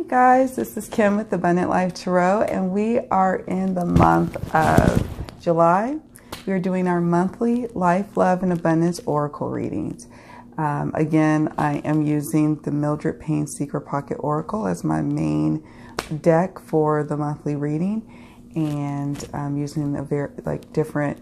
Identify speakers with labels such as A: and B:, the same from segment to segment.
A: guys, this is Kim with Abundant Life Tarot, and we are in the month of July. We are doing our monthly Life, Love, and Abundance Oracle readings. Again, I am using the Mildred Payne Secret Pocket Oracle as my main deck for the monthly reading, and I'm using a very different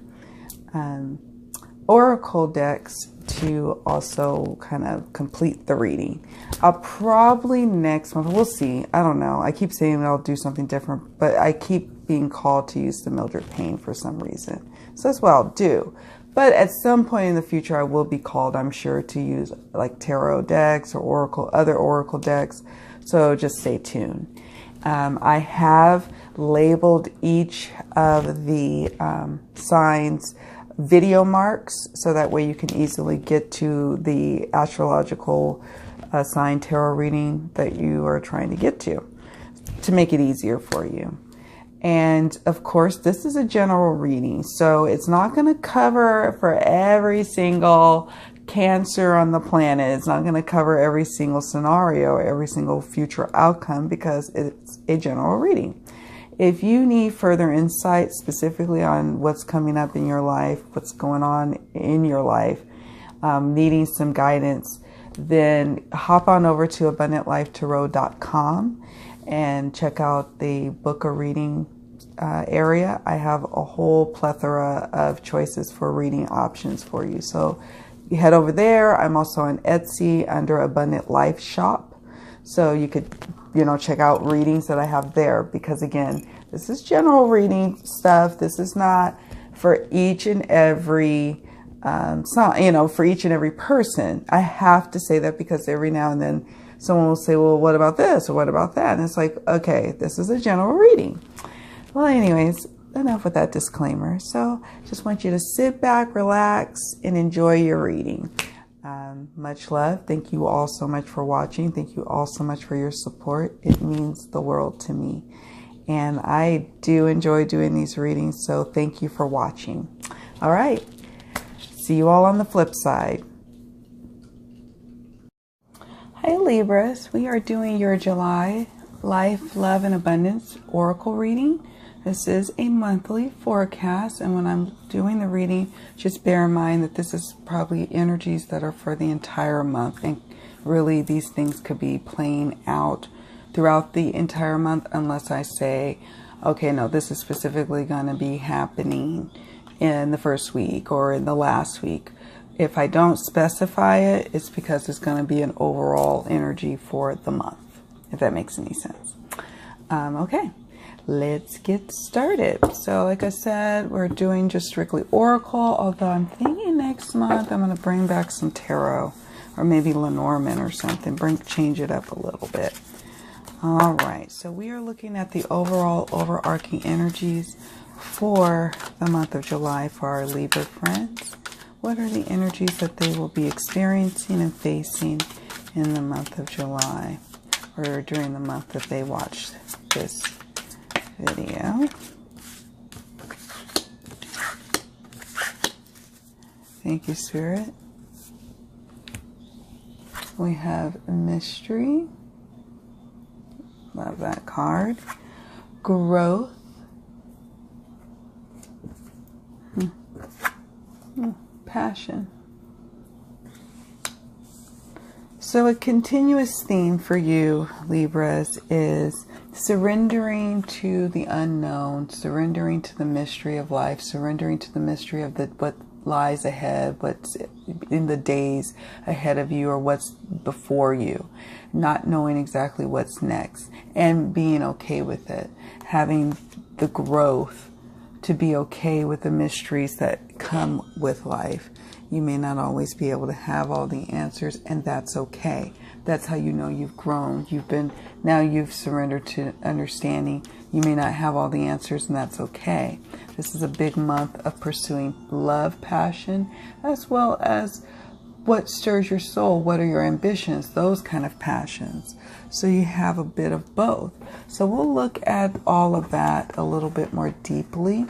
A: oracle decks to also kind of complete the reading. I'll probably next month, we'll see, I don't know, I keep saying I'll do something different, but I keep being called to use the Mildred Payne for some reason, so that's what I'll do. But at some point in the future I will be called, I'm sure, to use like tarot decks or other oracle decks, so just stay tuned. I have labeled each of the signs video marks, so that way you can easily get to the astrological sign tarot reading that you are trying to get to make it easier for you. And of course, this is a general reading, so it's not going to cover for every single Cancer on the planet. It's not going to cover every single scenario, every single future outcome, because it's a general reading. If you need further insight specifically on what's coming up in your life, what's going on in your life, needing some guidance, then hop on over to abundantlifetarot.com and check out the book a reading area. I have a whole plethora of choices for reading options for you. So you head over there. I'm also on Etsy under Abundant Life Shop. So you could, check out readings that I have there, because again, this is general reading stuff. This is not for each and every for each and every person. I have to say that because every now and then someone will say, well, what about this or what about that? And it's like, okay, this is a general reading. Well, anyways, enough with that disclaimer. So just want you to sit back, relax, and enjoy your reading. Much love. Thank you all so much for watching. Thank you all so much for your support. It means the world to me. And I do enjoy doing these readings, so thank you for watching. All right. See you all on the flip side. Hi, Libras. We are doing your July Life, Love, and Abundance Oracle reading. This is a monthly forecast, and when I'm doing the reading, just bear in mind that this is probably energies that are for the entire month, and really these things could be playing out throughout the entire month, unless I say, okay, no, this is specifically going to be happening in the first week or in the last week. If I don't specify it, it's because it's going to be an overall energy for the month, if that makes any sense. Okay. Let's get started. So like I said, we're doing just strictly oracle, although I'm thinking next month I'm going to bring back some tarot, or maybe Lenormand or something, change it up a little bit. All right, so we are looking at the overall overarching energies for the month of July for our Libra friends. What are the energies that they will be experiencing and facing in the month of July, or during the month that they watch this video? Thank you, Spirit. We have mystery. Love that card. Growth. Passion. So a continuous theme for you, Libras, is surrendering to the unknown, surrendering to the mystery of life, surrendering to the mystery of what lies ahead, what's in the days ahead of you, or what's before you, not knowing exactly what's next, and being okay with it, having the growth to be okay with the mysteries that come with life. You may not always be able to have all the answers, and that's okay. That's how you know you've grown. Now you've surrendered to understanding. You may not have all the answers, and that's okay. This is a big month of pursuing love, passion, as well as what stirs your soul. What are your ambitions? Those kind of passions. So you have a bit of both. So we'll look at all of that a little bit more deeply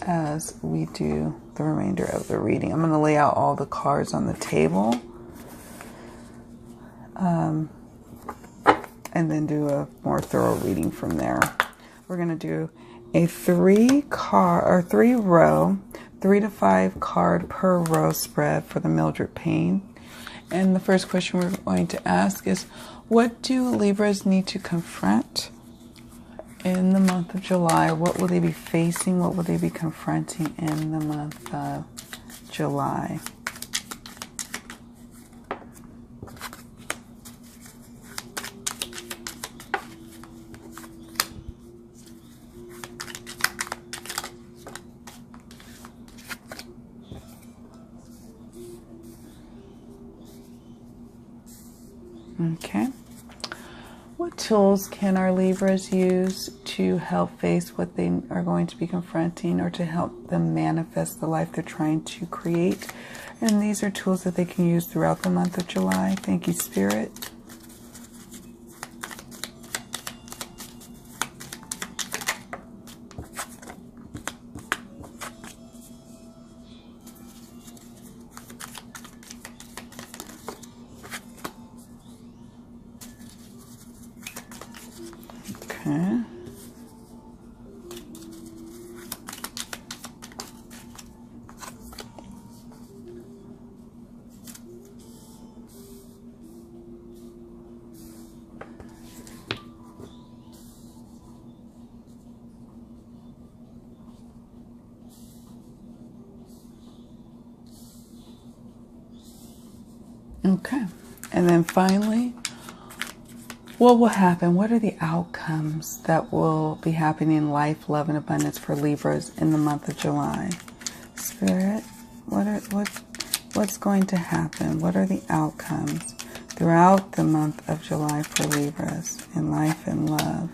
A: as we do the remainder of the reading. I'm going to lay out all the cards on the table. and then do a more thorough reading from there. We're going to do a 3-row, 3 to 5 card per row spread for the Mildred Payne. And the first question we're going to ask is, what do Libras need to confront in the month of July? What will they be facing? What will they be confronting in the month of July? Okay. What tools can our Libras use to help face what they are going to be confronting, or to help them manifest the life they're trying to create? And these are tools that they can use throughout the month of July. Thank you, Spirit. Okay. Okay. And then finally, what will happen? What are the outcomes that will be happening in life, love, and abundance for Libras in the month of July? Spirit, what's going to happen? What are the outcomes throughout the month of July for Libras in life and love?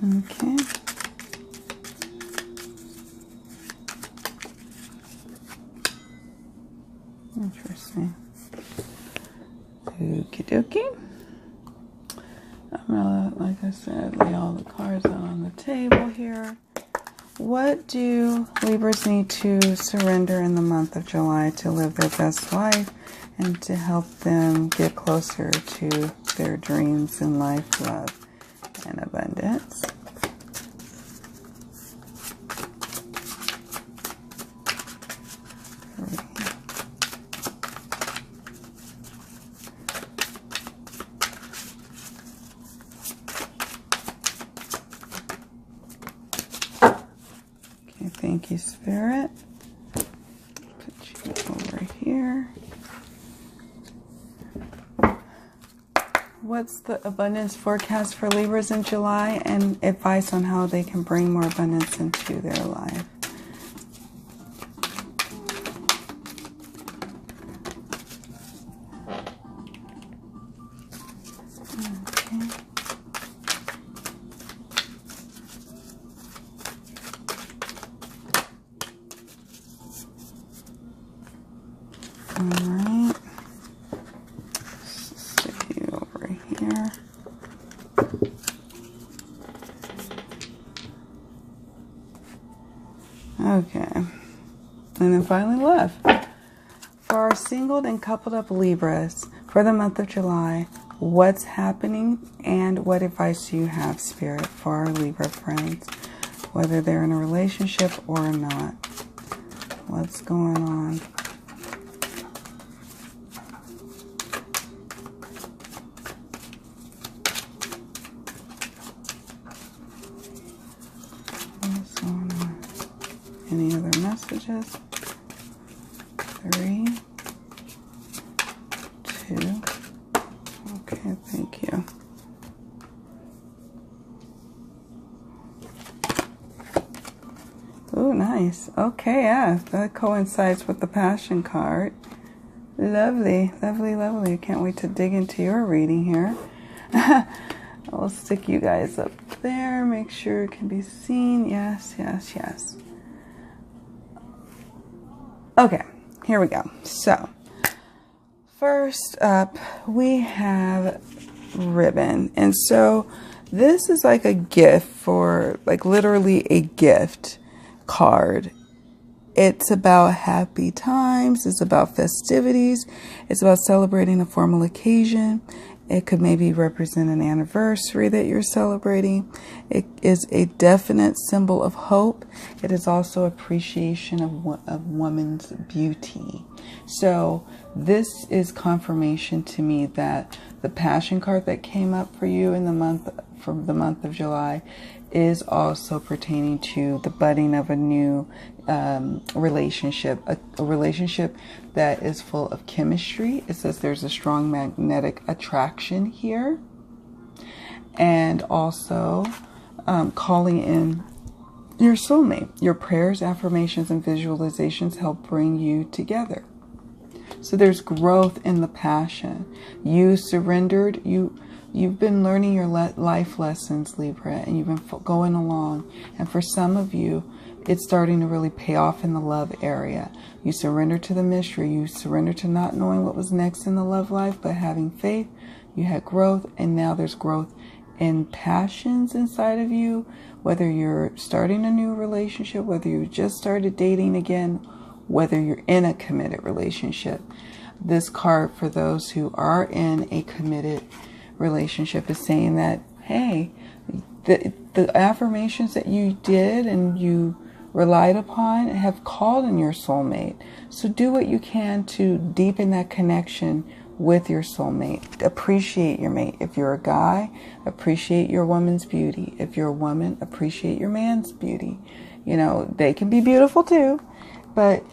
A: Okay. Interesting. Okie dokie. I'm gonna, like I said, lay all the cards out on the table here. What do Libras need to surrender in the month of July to live their best life and to help them get closer to their dreams in life, love, and abundance? Okay, thank you, Spirit. Put you over here. What's the abundance forecast for Libras in July, and advice on how they can bring more abundance into their life? Okay. All right. Stick you over here. Okay. And then finally love. For our singled and coupled up Libras for the month of July, what's happening and what advice do you have, Spirit, for our Libra friends, whether they're in a relationship or not? What's going on? What's going on? Any other messages? 3, 2. Okay, thank you. Oh, nice. Okay, yeah, that coincides with the Passion card. Lovely, lovely, lovely. I can't wait to dig into your reading here. I'll stick you guys up there. Make sure it can be seen. Yes, yes, yes. Okay, here we go. So, first up, we have ribbon. And so, This is like a gift for, like, literally a gift card. It's about happy times. It's about festivities. It's about celebrating a formal occasion. It could maybe represent an anniversary that you're celebrating. It is a definite symbol of hope. It is also appreciation of woman's beauty. So this is confirmation to me that the Passion card that came up for you in the month of July is also pertaining to the budding of a new relationship, a relationship that is full of chemistry. It says there's a strong magnetic attraction here, and also calling in your soulmate. Your prayers, affirmations, and visualizations help bring you together. So there's growth in the passion. You surrendered. You've been learning your life lessons, Libra, and you've been going along. And for some of you, it's starting to really pay off in the love area. You surrender to the mystery. You surrender to not knowing what was next in the love life, but having faith. You had growth, and now there's growth in passions inside of you, whether you're starting a new relationship, whether you just started dating again, whether you're in a committed relationship. This card, for those who are in a committed relationship, is saying that, hey, the affirmations that you did and you relied upon have called in your soulmate. So do what you can to deepen that connection with your soulmate. Appreciate your mate. If you're a guy, appreciate your woman's beauty. If you're a woman, appreciate your man's beauty. You know, they can be beautiful too, but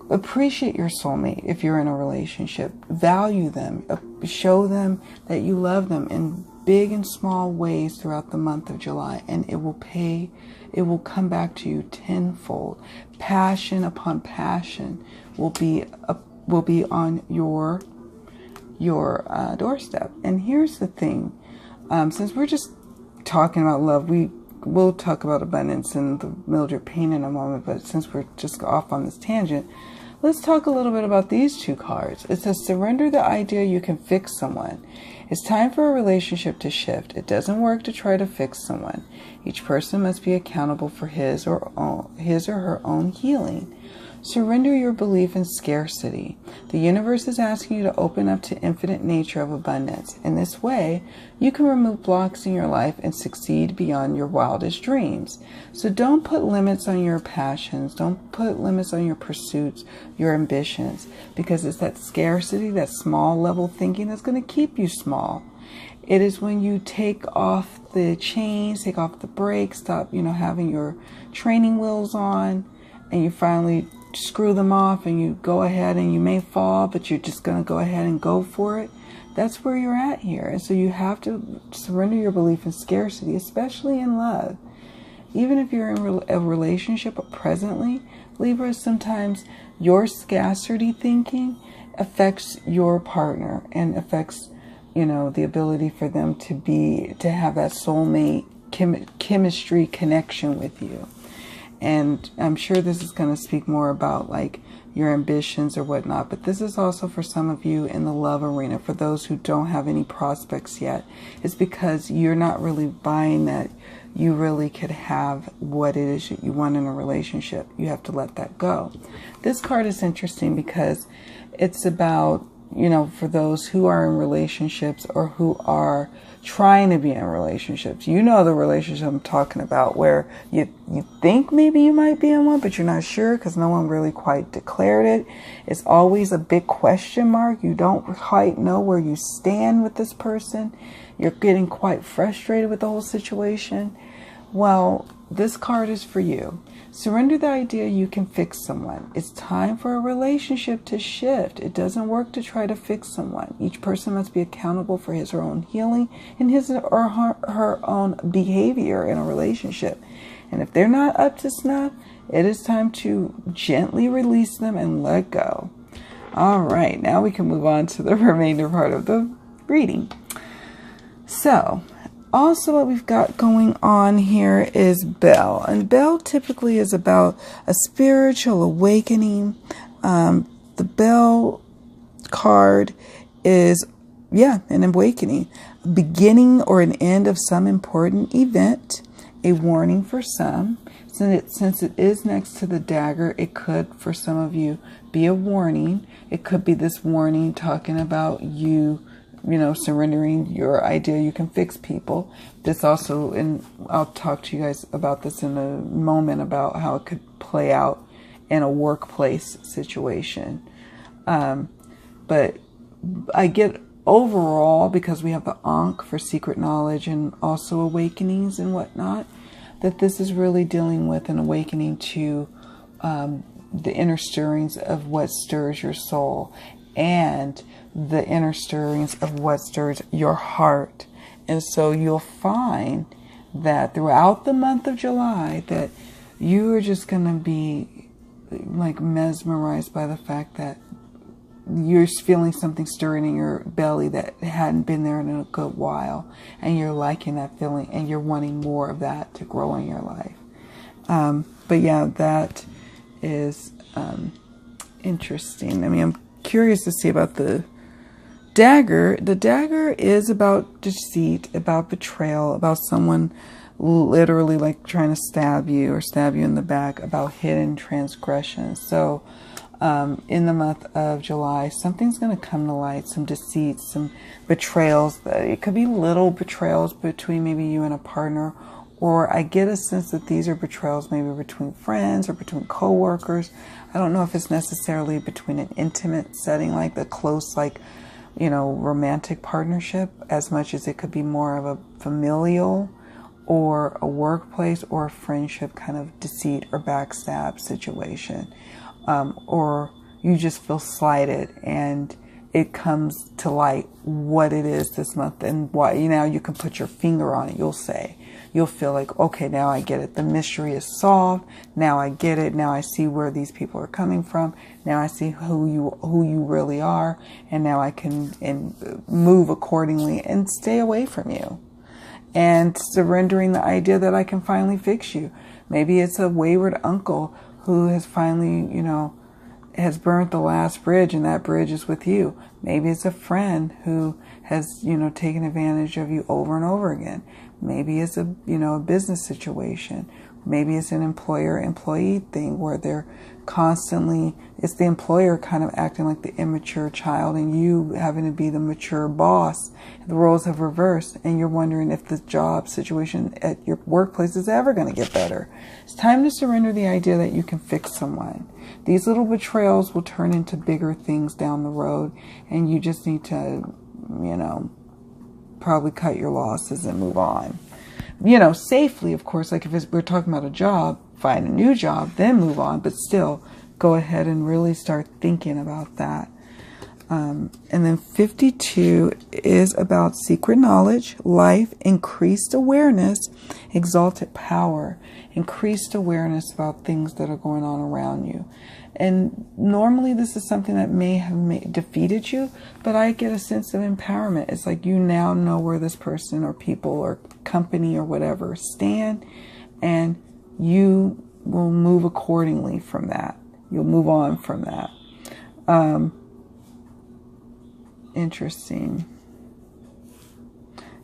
A: appreciate your soulmate. If you're in a relationship, value them, show them that you love them in big and small ways throughout the month of July, and it will come back to you tenfold. Passion upon passion will be on your doorstep. And here's the thing, since we're just talking about love, we'll talk about abundance and the Mildred Payne in a moment, but since we're just off on this tangent, let's talk a little bit about these two cards. It says, surrender the idea you can fix someone. It's time for a relationship to shift. It doesn't work to try to fix someone. Each person must be accountable for his or her own healing. Surrender your belief in scarcity. The universe is asking you to open up to infinite nature of abundance. In this way, you can remove blocks in your life and succeed beyond your wildest dreams. So don't put limits on your passions. Don't put limits on your pursuits, your ambitions, because it's that scarcity, that small level thinking that's going to keep you small. It is when you take off the chains, take off the brakes, stop, having your training wheels on, and you finally screw them off and you go ahead, and you may fall, but you're just going to go ahead and go for it. That's where you're at here. And so you have to surrender your belief in scarcity, especially in love. Even if you're in a relationship presently, Libra, sometimes your scarcity thinking affects your partner and affects, the ability for them to have that soulmate chemistry connection with you. And I'm sure this is going to speak more about like your ambitions or whatnot, but this is also for some of you in the love arena. For those who don't have any prospects yet, it's because you're not really buying that you really could have what it is that you want in a relationship. You have to let that go. This card is interesting because it's about, for those who are in relationships or who are trying to be in relationships. The relationship I'm talking about, where you think maybe you might be in one, but you're not sure because no one really quite declared it. It's always a big question mark. You don't quite know where you stand with this person. You're getting quite frustrated with the whole situation. Well, this card is for you. Surrender the idea you can fix someone. It's time for a relationship to shift. It doesn't work to try to fix someone. Each person must be accountable for his or her own healing and his or her own behavior in a relationship. And if they're not up to snuff, it is time to gently release them and let go. All right, now we can move on to the remainder part of the reading. So, also what we've got going on here is Bell. And Bell typically is about a spiritual awakening. The Bell card is an awakening, beginning or an end of some important event, a warning for some. Since it is next to the dagger, it could, for some of you, be a warning. It could be this warning talking about you surrendering your idea you can fix people. This also, and I'll talk to you guys about this in a moment, about how it could play out in a workplace situation. But I get overall, because we have the Ankh for secret knowledge and also awakenings and whatnot, that this is really dealing with an awakening to the inner stirrings of what stirs your soul and the inner stirrings of what stirs your heart. And so you'll find that throughout the month of July that you are just going to be like mesmerized by the fact that you're feeling something stirring in your belly that hadn't been there in a good while, and you're liking that feeling, and you're wanting more of that to grow in your life. But yeah, that is interesting. I mean, I'm curious to see about the dagger. The dagger is about deceit, about betrayal, about someone literally like trying to stab you or stab you in the back, about hidden transgressions. So in the month of July, something's going to come to light, some deceit, some betrayals. It could be little betrayals between maybe you and a partner, or I get a sense that these are betrayals maybe between friends or between coworkers. I don't know if it's necessarily between an intimate setting, like the close, like, romantic partnership, as much as it could be more of a familial or a workplace or a friendship kind of deceit or backstab situation. Or you just feel slighted and it comes to light what it is this month and why. You can put your finger on it. You'll feel like, okay, now I get it. The mystery is solved. Now I get it. Now I see where these people are coming from. Now I see who you really are. And now I can move accordingly and stay away from you. And surrendering the idea that I can finally fix you. Maybe it's a wayward uncle who has finally, has burnt the last bridge, and that bridge is with you. Maybe it's a friend who has, taken advantage of you over and over again. Maybe it's a business situation. Maybe it's an employer-employee thing where they're constantly, it's the employer kind of acting like the immature child and you having to be the mature boss. The roles have reversed and you're wondering if the job situation at your workplace is ever going to get better. It's time to surrender the idea that you can fix someone. These little betrayals will turn into bigger things down the road, and you just need to, probably cut your losses and move on. Safely, of course. Like if we're talking about a job, find a new job, then move on. But still, go ahead and really start thinking about that. And then 52 is about secret knowledge, life, increased awareness, exalted power, increased awareness about things that are going on around you. And normally this is something that may have defeated you, but I get a sense of empowerment. It's like you now know where this person or people or company or whatever stand, and you will move accordingly from that. You'll move on from that. Interesting.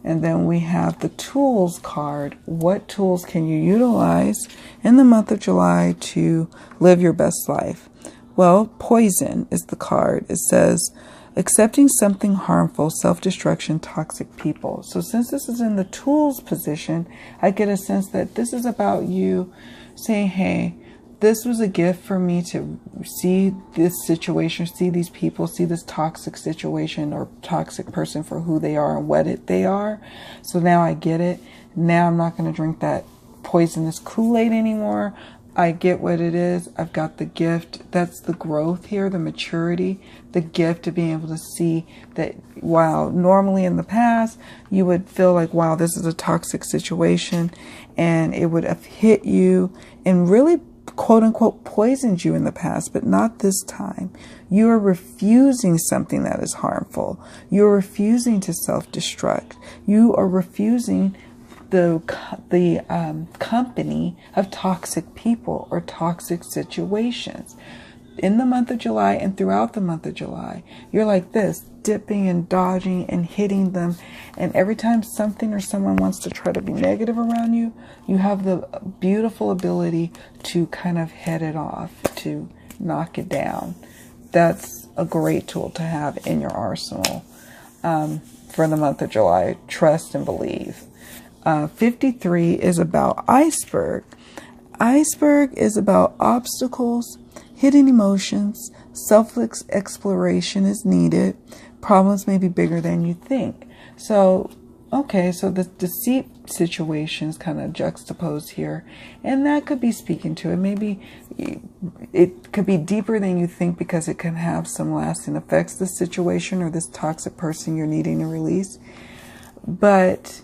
A: And then we have the tools card. What tools can you utilize in the month of July to live your best life? Well, poison is the card. It says, accepting something harmful, self-destruction, toxic people. So since this is in the tools position, I get a sense that this is about you saying, hey, this was a gift for me to see this situation, see these people, see this toxic situation or toxic person for who they are and what they are. So now I get it. Now I'm not going to drink that poisonous Kool-Aid anymore. I get what it is. I've got the gift. That's the growth here, the maturity, the gift of being able to see that, wow, normally in the past, you would feel like, wow, this is a toxic situation, and it would have hit you and really, quote unquote, poisoned you in the past, but not this time. You are refusing something that is harmful. You're refusing to self-destruct. You are refusing the company of toxic people or toxic situations. in the month of July and throughout the month of July. You're like this, dipping and dodging and hitting them. And every time something or someone wants to try to be negative around you, you have the beautiful ability to kind of head it off, to knock it down. That's a great tool to have in your arsenal for the month of July. Trust and believe. 53 is about iceberg. Iceberg is about obstacles, hidden emotions, self-exploration is needed. Problems may be bigger than you think. So, okay, so the deceit situation is kind of juxtaposed here. And that could be speaking to it. Maybe it could be deeper than you think because it can have some lasting effects, this situation or this toxic person you're needing to release. But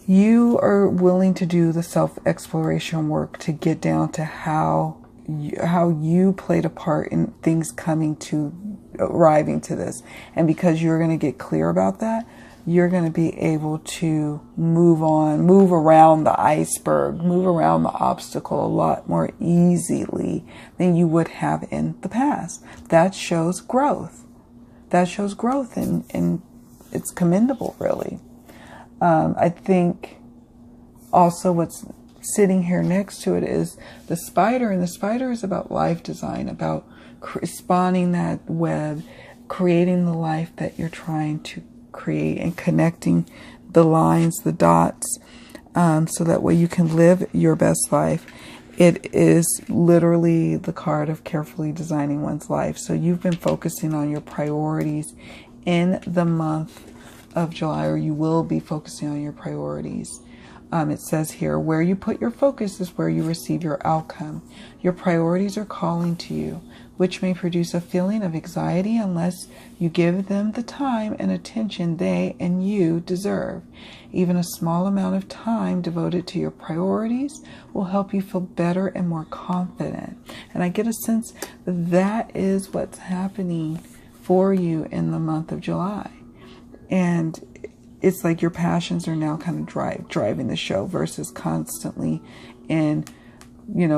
A: you are willing to do the self-exploration work to get down to how you played a part in things arriving to this. And because you're going to get clear about that, you're going to be able to move around the iceberg, move around the obstacle a lot more easily than you would have in the past. That shows growth. And it's commendable, really. I think also what's sitting here next to it is the spider, and the spider is about life design, about spawning that web, creating the life that you're trying to create and connecting the lines, the dots, so that way you can live your best life. It is literally the card of carefully designing one's life. So you've been focusing on your priorities in the month of July, or you will be focusing on your priorities. It says here, where you put your focus is where you receive your outcome. Your priorities are calling to you, which may produce a feeling of anxiety unless you give them the time and attention they and you deserve. Even a small amount of time devoted to your priorities will help you feel better and more confident. And I get a sense that that is what's happening for you in the month of July. And it's like your passions are now kind of driving the show versus constantly in,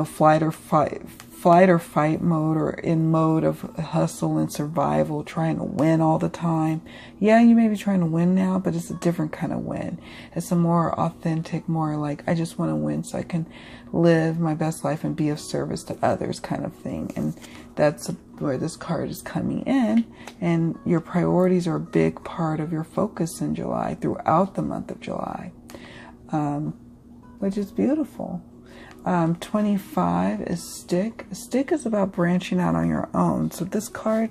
A: flight or fight mode, or in mode of hustle and survival, trying to win all the time. Yeah, you may be trying to win now, but it's a different kind of win. It's a more authentic, more like, I just want to win so I can live my best life and be of service to others kind of thing. And that's where this card is coming in. And your priorities are a big part of your focus in July, throughout the month of July, which is beautiful. 25 is stick. Stick is about branching out on your own. So this card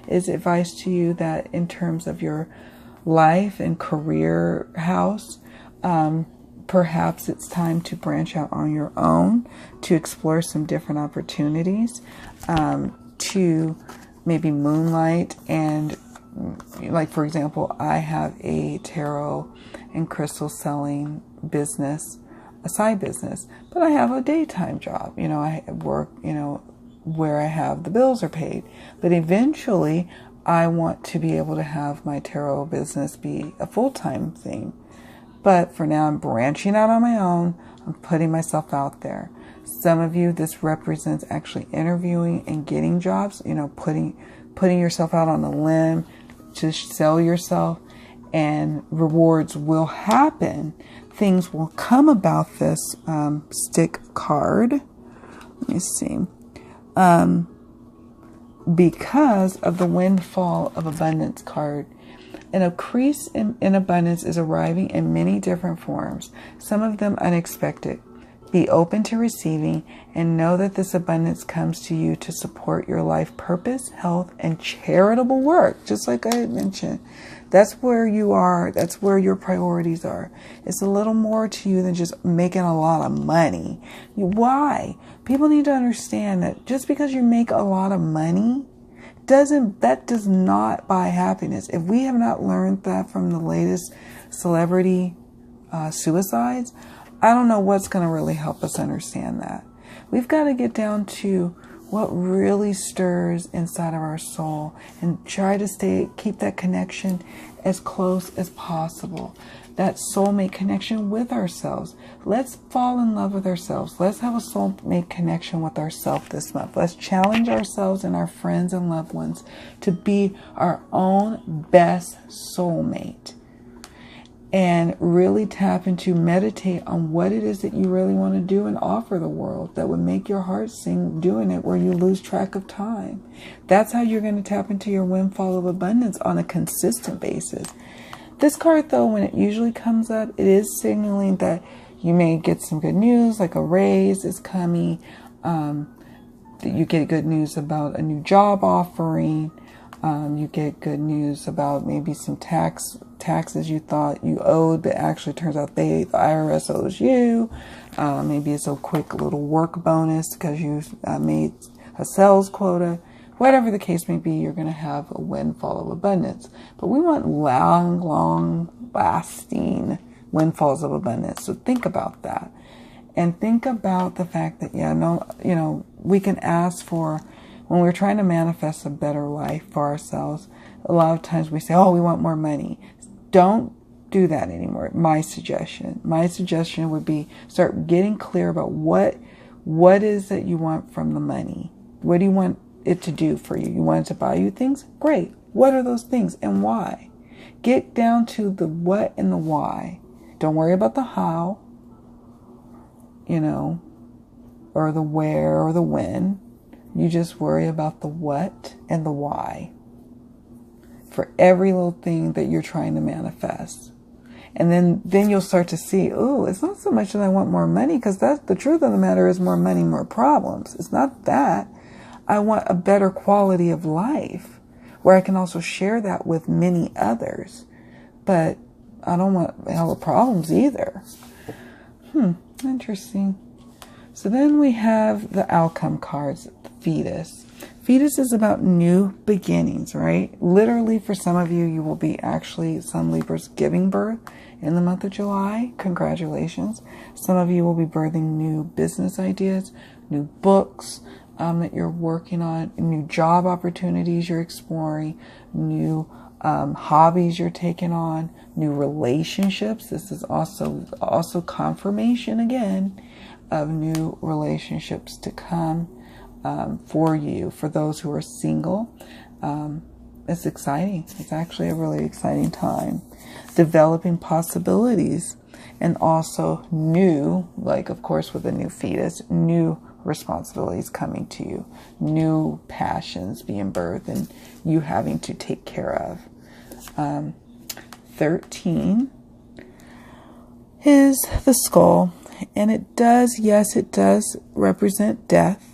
A: is advice to you that in terms of your life and career house, perhaps it's time to branch out on your own, to explore some different opportunities, to maybe moonlight. And like, for example, I have a tarot and crystal selling business, a side business, but I have a daytime job. I work, where I have the bills are paid. But eventually I want to be able to have my tarot business be a full-time thing. But for now, I'm branching out on my own. I'm putting myself out there. Some of you, this represents actually interviewing and getting jobs, putting yourself out on a limb to sell yourself, and rewards will happen. Things will come about this stick card. Let me see. Because of the windfall of abundance card. An increase in abundance is arriving in many different forms, some of them unexpected. Be open to receiving and know that this abundance comes to you to support your life purpose, health, and charitable work. Just like I had mentioned, that's where you are. That's where your priorities are. It's a little more to you than just making a lot of money. Why? People need to understand that just because you make a lot of money, that does not buy happiness. If we have not learned that from the latest celebrity suicides, I don't know what's going to really help us understand that. We've got to get down to what really stirs inside of our soul, and try to keep that connection as close as possible. That soulmate connection with ourselves. Let's fall in love with ourselves. Let's have a soulmate connection with ourselves this month. Let's challenge ourselves and our friends and loved ones to be our own best soulmate. And really tap into, meditate on what it is that you really want to do and offer the world that would make your heart sing doing it, where you lose track of time. That's how you're going to tap into your windfall of abundance on a consistent basis. This card, though, when it usually comes up, it is signaling that you may get some good news, like a raise is coming. That you get good news about a new job offering. You get good news about maybe some taxes you thought you owed, but actually turns out the IRS owes you. Maybe it's a quick little work bonus because you made a sales quota. Whatever the case may be, you're going to have a windfall of abundance. But we want long lasting windfalls of abundance. So think about that. And think about the fact that, we can ask for, when we're trying to manifest a better life for ourselves, a lot of times we say, oh, we want more money. Don't do that anymore. My suggestion would be start getting clear about what is that you want from the money. What do you want it to do for you? You want it to buy you things? Great. What are those things and why? Get down to the what and the why. Don't worry about the how, or the where or the when. You just worry about the what and the why for every little thing that you're trying to manifest. And then you'll start to see, oh, it's not so much that I want more money, because that's the truth of the matter is more money, more problems. It's not that. I want a better quality of life where I can also share that with many others. But I don't want hella problems either. Interesting. So then we have the outcome cards, fetus. Fetus is about new beginnings, right? Literally, for some of you, you will be actually, some Libras, giving birth in the month of July. Congratulations. Some of you will be birthing new business ideas, new books that you're working on, new job opportunities you're exploring, new hobbies you're taking on, new relationships. This is also confirmation again of new relationships to come for you. For those who are single, it's exciting. It's actually a really exciting time. Developing possibilities, and also new, like of course with a new fetus, new responsibilities coming to you, new passions being birthed and you having to take care of. 13 is the skull, and it does represent death.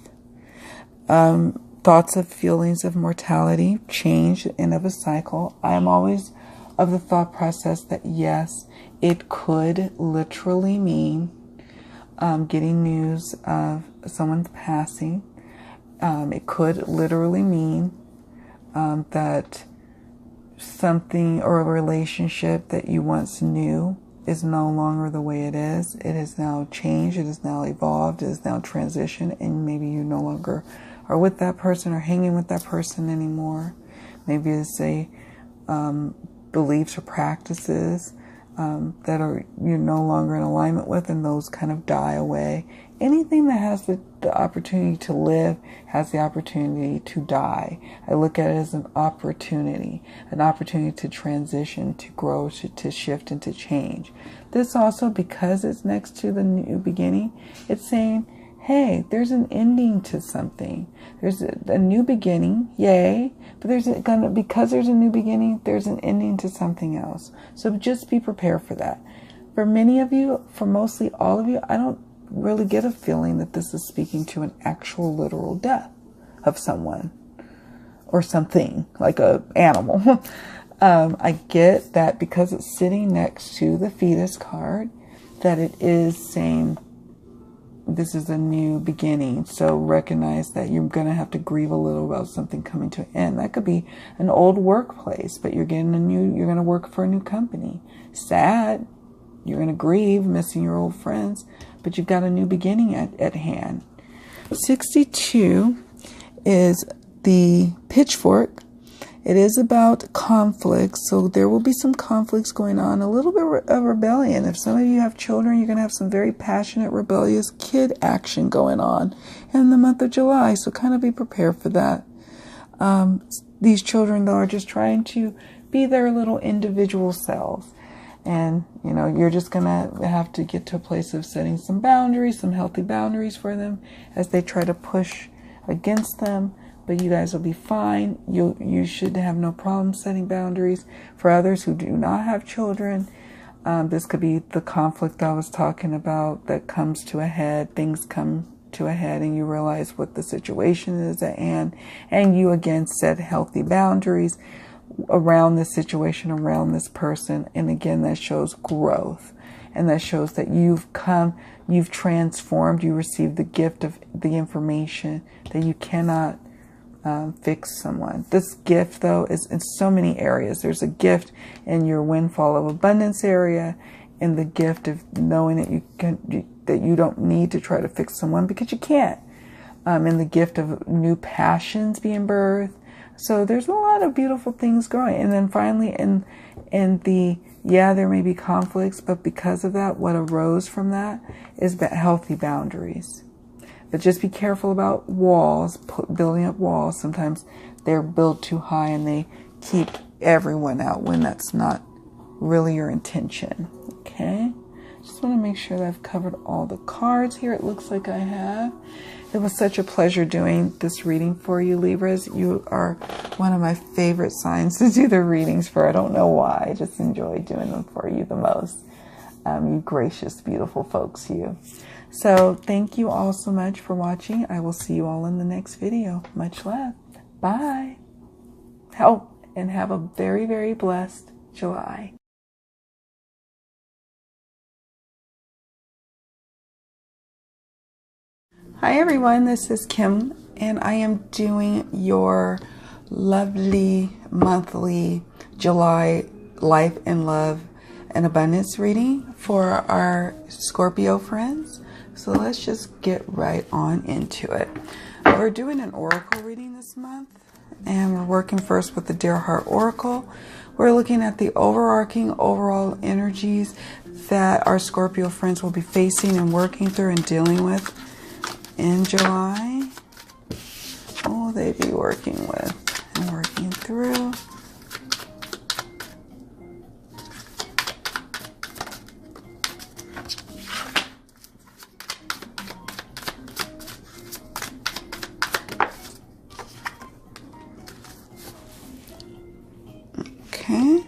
A: Thoughts of feelings of mortality, change and of a cycle. I am always of the thought process that yes, it could literally mean getting news of someone's passing. It could literally mean that something or a relationship that you once knew is no longer the way it is. It has now changed. It has now evolved. It has now transitioned, and maybe you no longer are with that person or hanging with that person anymore. Maybe it's beliefs or practices that you're no longer in alignment with, and those kind of die away. Anything that has the opportunity to live has the opportunity to die. I look at it as an opportunity to transition, to grow, to shift, and to change. This also, because it's next to the new beginning, it's saying, hey, there's an ending to something. There's a new beginning, yay, but because there's a new beginning, there's an ending to something else. So just be prepared for that. For many of you, for mostly all of you, I don't really get a feeling that this is speaking to an actual literal death of someone or something, like an animal. I get that because it's sitting next to the fetus card, that it is saying this is a new beginning. So recognize that you're going to have to grieve a little about something coming to an end. That could be an old workplace, but you're going to work for a new company. Sad. You're going to grieve missing your old friends, but you've got a new beginning at hand. 62 is the pitchfork. It is about conflict, so there will be some conflicts going on, a little bit of rebellion. If some of you have children, you're going to have some very passionate, rebellious kid action going on in the month of July, so kind of be prepared for that. These children, though, are just trying to be their little individual selves. And, you know, you're just going to have to get to a place of setting some boundaries, some healthy boundaries for them as they try to push against them. But you guys will be fine. You should have no problem setting boundaries. For others who do not have children, this could be the conflict I was talking about that comes to a head. Things come to a head and you realize what the situation is at hand. And you again set healthy boundaries around this situation, around this person. And again, that shows growth. And that shows that you've transformed, you received the gift of the information that you cannot fix someone. This gift, though, is in so many areas. There's a gift in your windfall of abundance area, in the gift of knowing that you don't need to try to fix someone because you can't. In the gift of new passions being birthed. So there's a lot of beautiful things growing. And then finally, in the there may be conflicts, but because of that, what arose from that is healthy boundaries. But just be careful about walls, building up walls. Sometimes they're built too high and they keep everyone out when that's not really your intention. Okay? Just want to make sure that I've covered all the cards here. It looks like I have. It was such a pleasure doing this reading for you, Libras. You are one of my favorite signs to do the readings for. I don't know why. I just enjoy doing them for you the most. You gracious, beautiful folks, you. So thank you all so much for watching. I will see you all in the next video. Much love. Bye. And have a very, very blessed July. Hi everyone, this is Kim, and I am doing your lovely monthly July life and love and abundance reading for our Scorpio friends. So let's just get right on into it. We're doing an oracle reading this month, and we're working first with the Dear Heart Oracle. We're looking at the overarching overall energies that our Scorpio friends will be facing and working through and dealing with in July. What will they be working with and working through? Okay.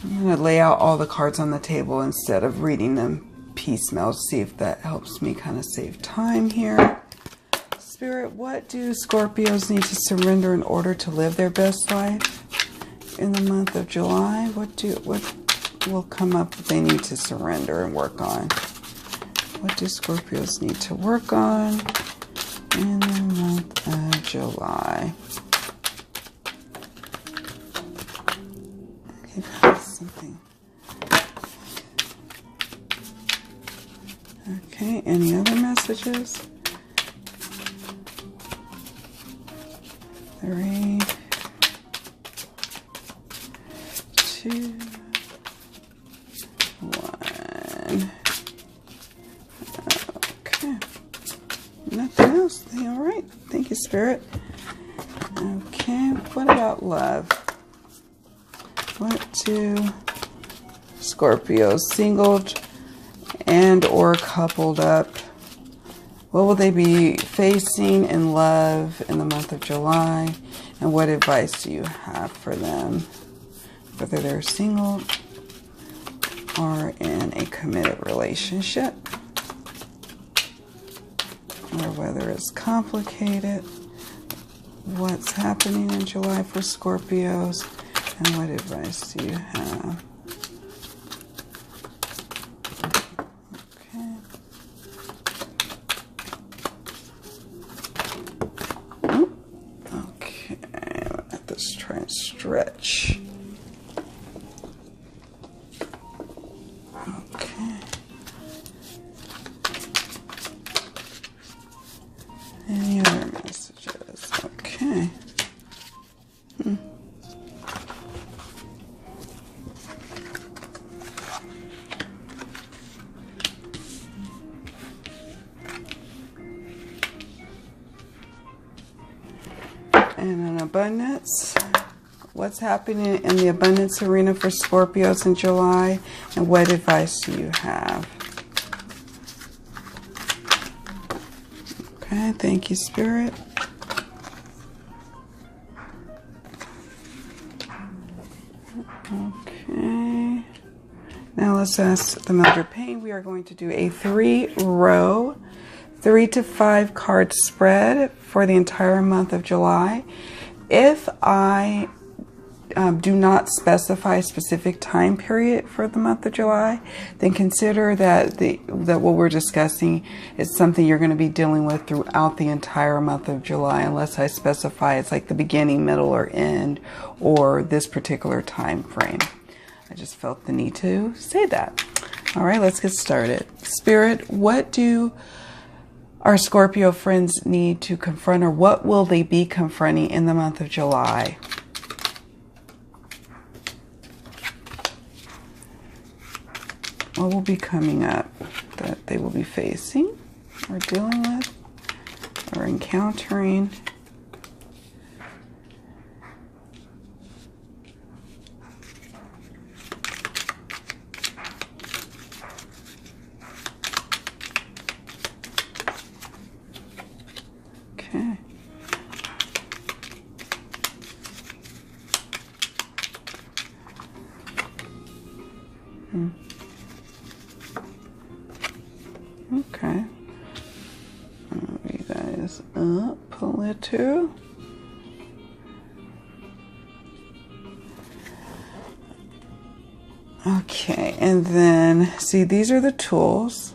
A: I'm going to lay out all the cards on the table instead of reading them piecemeal, see if that helps me kind of save time here. Spirit, what do Scorpios need to surrender in order to live their best life in the month of July? What will come up that they need to surrender and work on? What do Scorpios need to work on in the month of July? Okay, that's something. Okay, any other messages? 3, 2, 1. Okay. Nothing else. All right. Thank you, Spirit. Okay, what about love? What do Scorpios singled and or coupled up, what will they be facing in love in the month of July? And what advice do you have for them? Whether they're single or in a committed relationship, or whether it's complicated. What's happening in July for Scorpios, and what advice do you have? Stretch. Okay. abundance. What's happening in the abundance arena for Scorpios in July, and what advice do you have? Okay, thank you, Spirit. Okay. Now let's ask the Mildred Payne. We are going to do a 3-row, 3 to 5 card spread for the entire month of July. If I do not specify a specific time period for the month of July, then consider that that what we're discussing is something you're going to be dealing with throughout the entire month of July, unless I specify it's like the beginning, middle, or end, or this particular time frame. I just felt the need to say that. All right, let's get started. Spirit, what do our Scorpio friends need to confront, or what will they be confronting in the month of July? What will be coming up that they will be facing or dealing with or encountering? Okay. Okay. I'll read that up a little. Okay, and then see, these are the tools.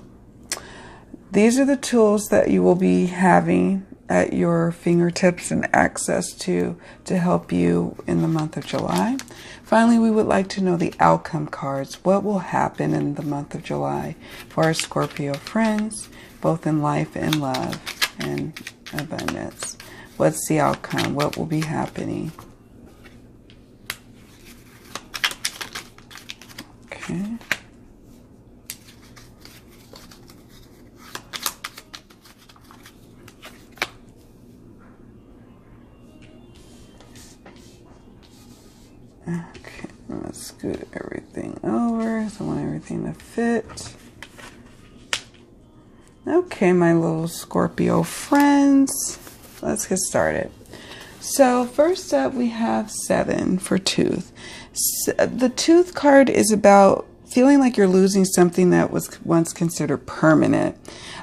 A: These are the tools that you will be having at your fingertips and access to help you in the month of July. Finally, we would like to know the outcome cards. What will happen in the month of July for our Scorpio friends, both in life and love and abundance? What's the outcome? What will be happening? Okay. Okay, let's scoot everything over. So I want everything to fit. Okay, my little Scorpio friends, let's get started. So first up, we have 7 for tooth. The tooth card is about feeling like you're losing something that was once considered permanent,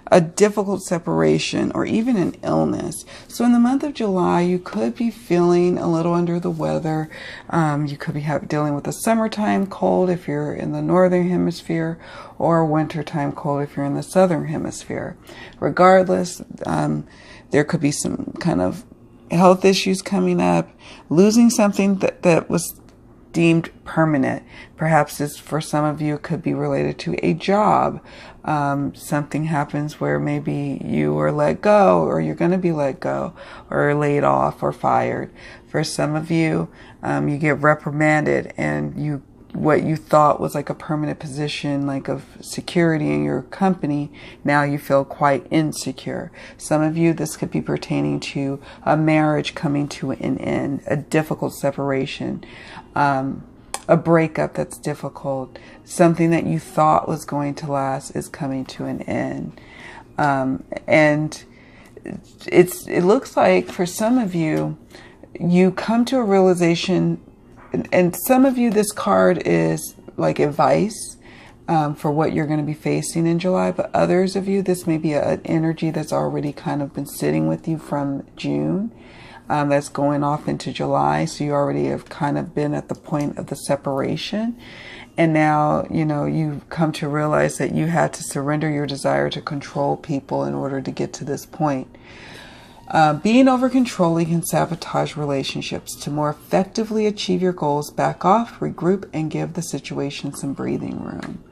A: a difficult separation, or even an illness. So in the month of July, you could be feeling a little under the weather. You could be dealing with a summertime cold if you're in the northern hemisphere, or a wintertime cold if you're in the southern hemisphere. Regardless, there could be some kind of health issues coming up, losing something that was deemed permanent. Perhaps this, for some of you, could be related to a job. Something happens where maybe you were let go, or you're going to be let go, or laid off, or fired. For some of you, you get reprimanded, and what you thought was like a permanent position, like of security in your company, now you feel quite insecure. Some of you, this could be pertaining to a marriage coming to an end, a difficult separation, a breakup that's difficult, something that you thought was going to last is coming to an end. And it looks like for some of you, you come to a realization. And some of you, this card is like advice for what you're going to be facing in July. But others of you, this may be an energy that's already kind of been sitting with you from June. That's going off into July. So you already have kind of been at the point of the separation. And now, you've come to realize that you had to surrender your desire to control people in order to get to this point. Being over controlling can sabotage relationships. To more effectively achieve your goals, back off, regroup, and give the situation some breathing room.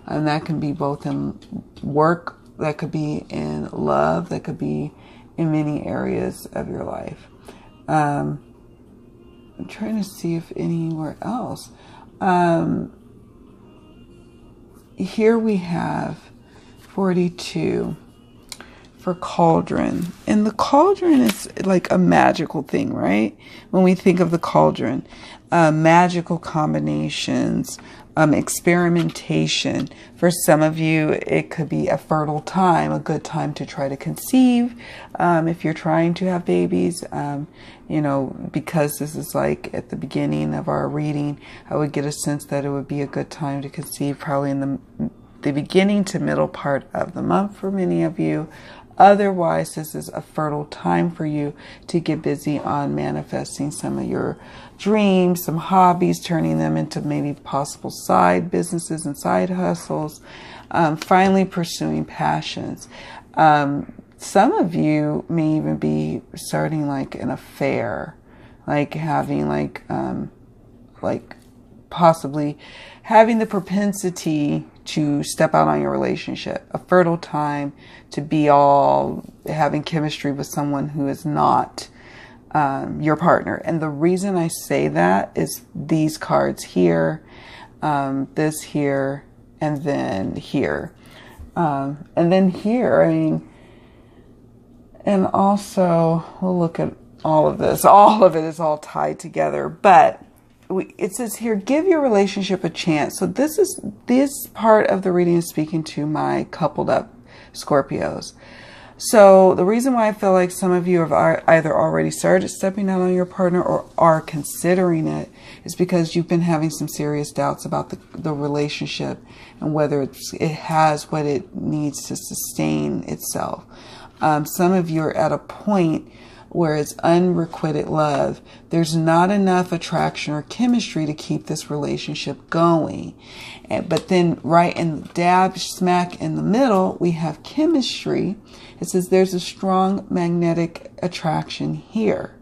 A: And that can be both in work, that could be in love, that could be in many areas of your life. I'm trying to see if anywhere else. Here we have 42. for cauldron. And the cauldron is like a magical thing, right? When we think of the cauldron, magical combinations, experimentation. For some of you, it could be a fertile time, a good time to try to conceive. If you're trying to have babies, you know, because this is like at the beginning of our reading, I would get a sense that it would be a good time to conceive, probably in the beginning to middle part of the month for many of you. Otherwise, this is a fertile time for you to get busy on manifesting some of your dreams, some hobbies, turning them into maybe possible side businesses and side hustles, finally pursuing passions. Some of you may even be starting like an affair, like having like possibly having the propensity to step out on your relationship, a fertile time to be all having chemistry with someone who is not your partner. And the reason I say that is these cards here, this here, and then here. And then here, I mean, and also we'll look at all of this. All of it is all tied together, but it says here, give your relationship a chance. So this part of the reading is speaking to my coupled up Scorpios. So the reason why I feel like some of you have either already started stepping out on your partner or are considering it is because you've been having some serious doubts about the relationship and whether it has what it needs to sustain itself. Some of you are at a point where it's unrequited love. There's not enough attraction or chemistry to keep this relationship going. But then right in dab smack in the middle, we have chemistry. It says there's a strong magnetic attraction here.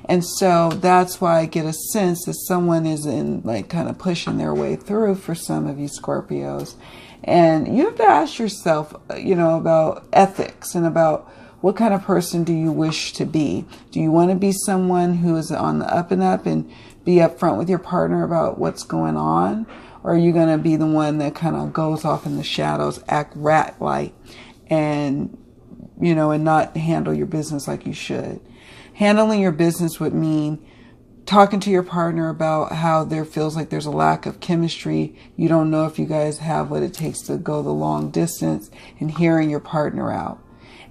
A: And so that's why I get a sense that someone is in like kind of pushing their way through for some of you Scorpios. And you have to ask yourself, you know, about ethics and about what kind of person do you wish to be? Do you want to be someone who is on the up and up and be upfront with your partner about what's going on? Or are you going to be the one that kind of goes off in the shadows, act rat-like, and, you know, and not handle your business like you should? Handling your business would mean talking to your partner about how there feels like there's a lack of chemistry. You don't know if you guys have what it takes to go the long distance, and hearing your partner out.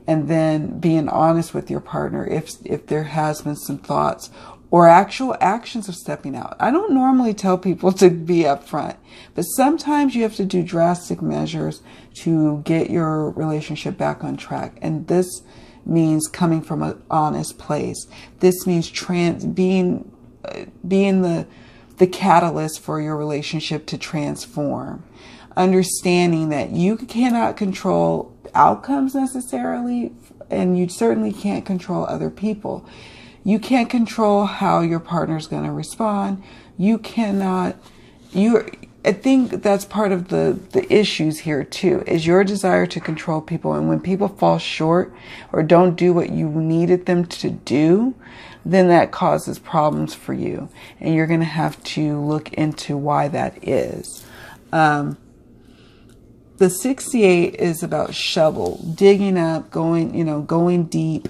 A: And then being honest with your partner if there has been some thoughts or actual actions of stepping out. I don't normally tell people to be upfront, but sometimes you have to do drastic measures to get your relationship back on track. And this means coming from an honest place. This means being the catalyst for your relationship to transform. Understanding that you cannot control outcomes necessarily, and you certainly can't control other people. You can't control how your partner's going to respond. I think that's part of the issues here too, is your desire to control people. And when people fall short or don't do what you needed them to do, then that causes problems for you. And you're going to have to look into why that is. The 68 is about shovel, digging up, going deep,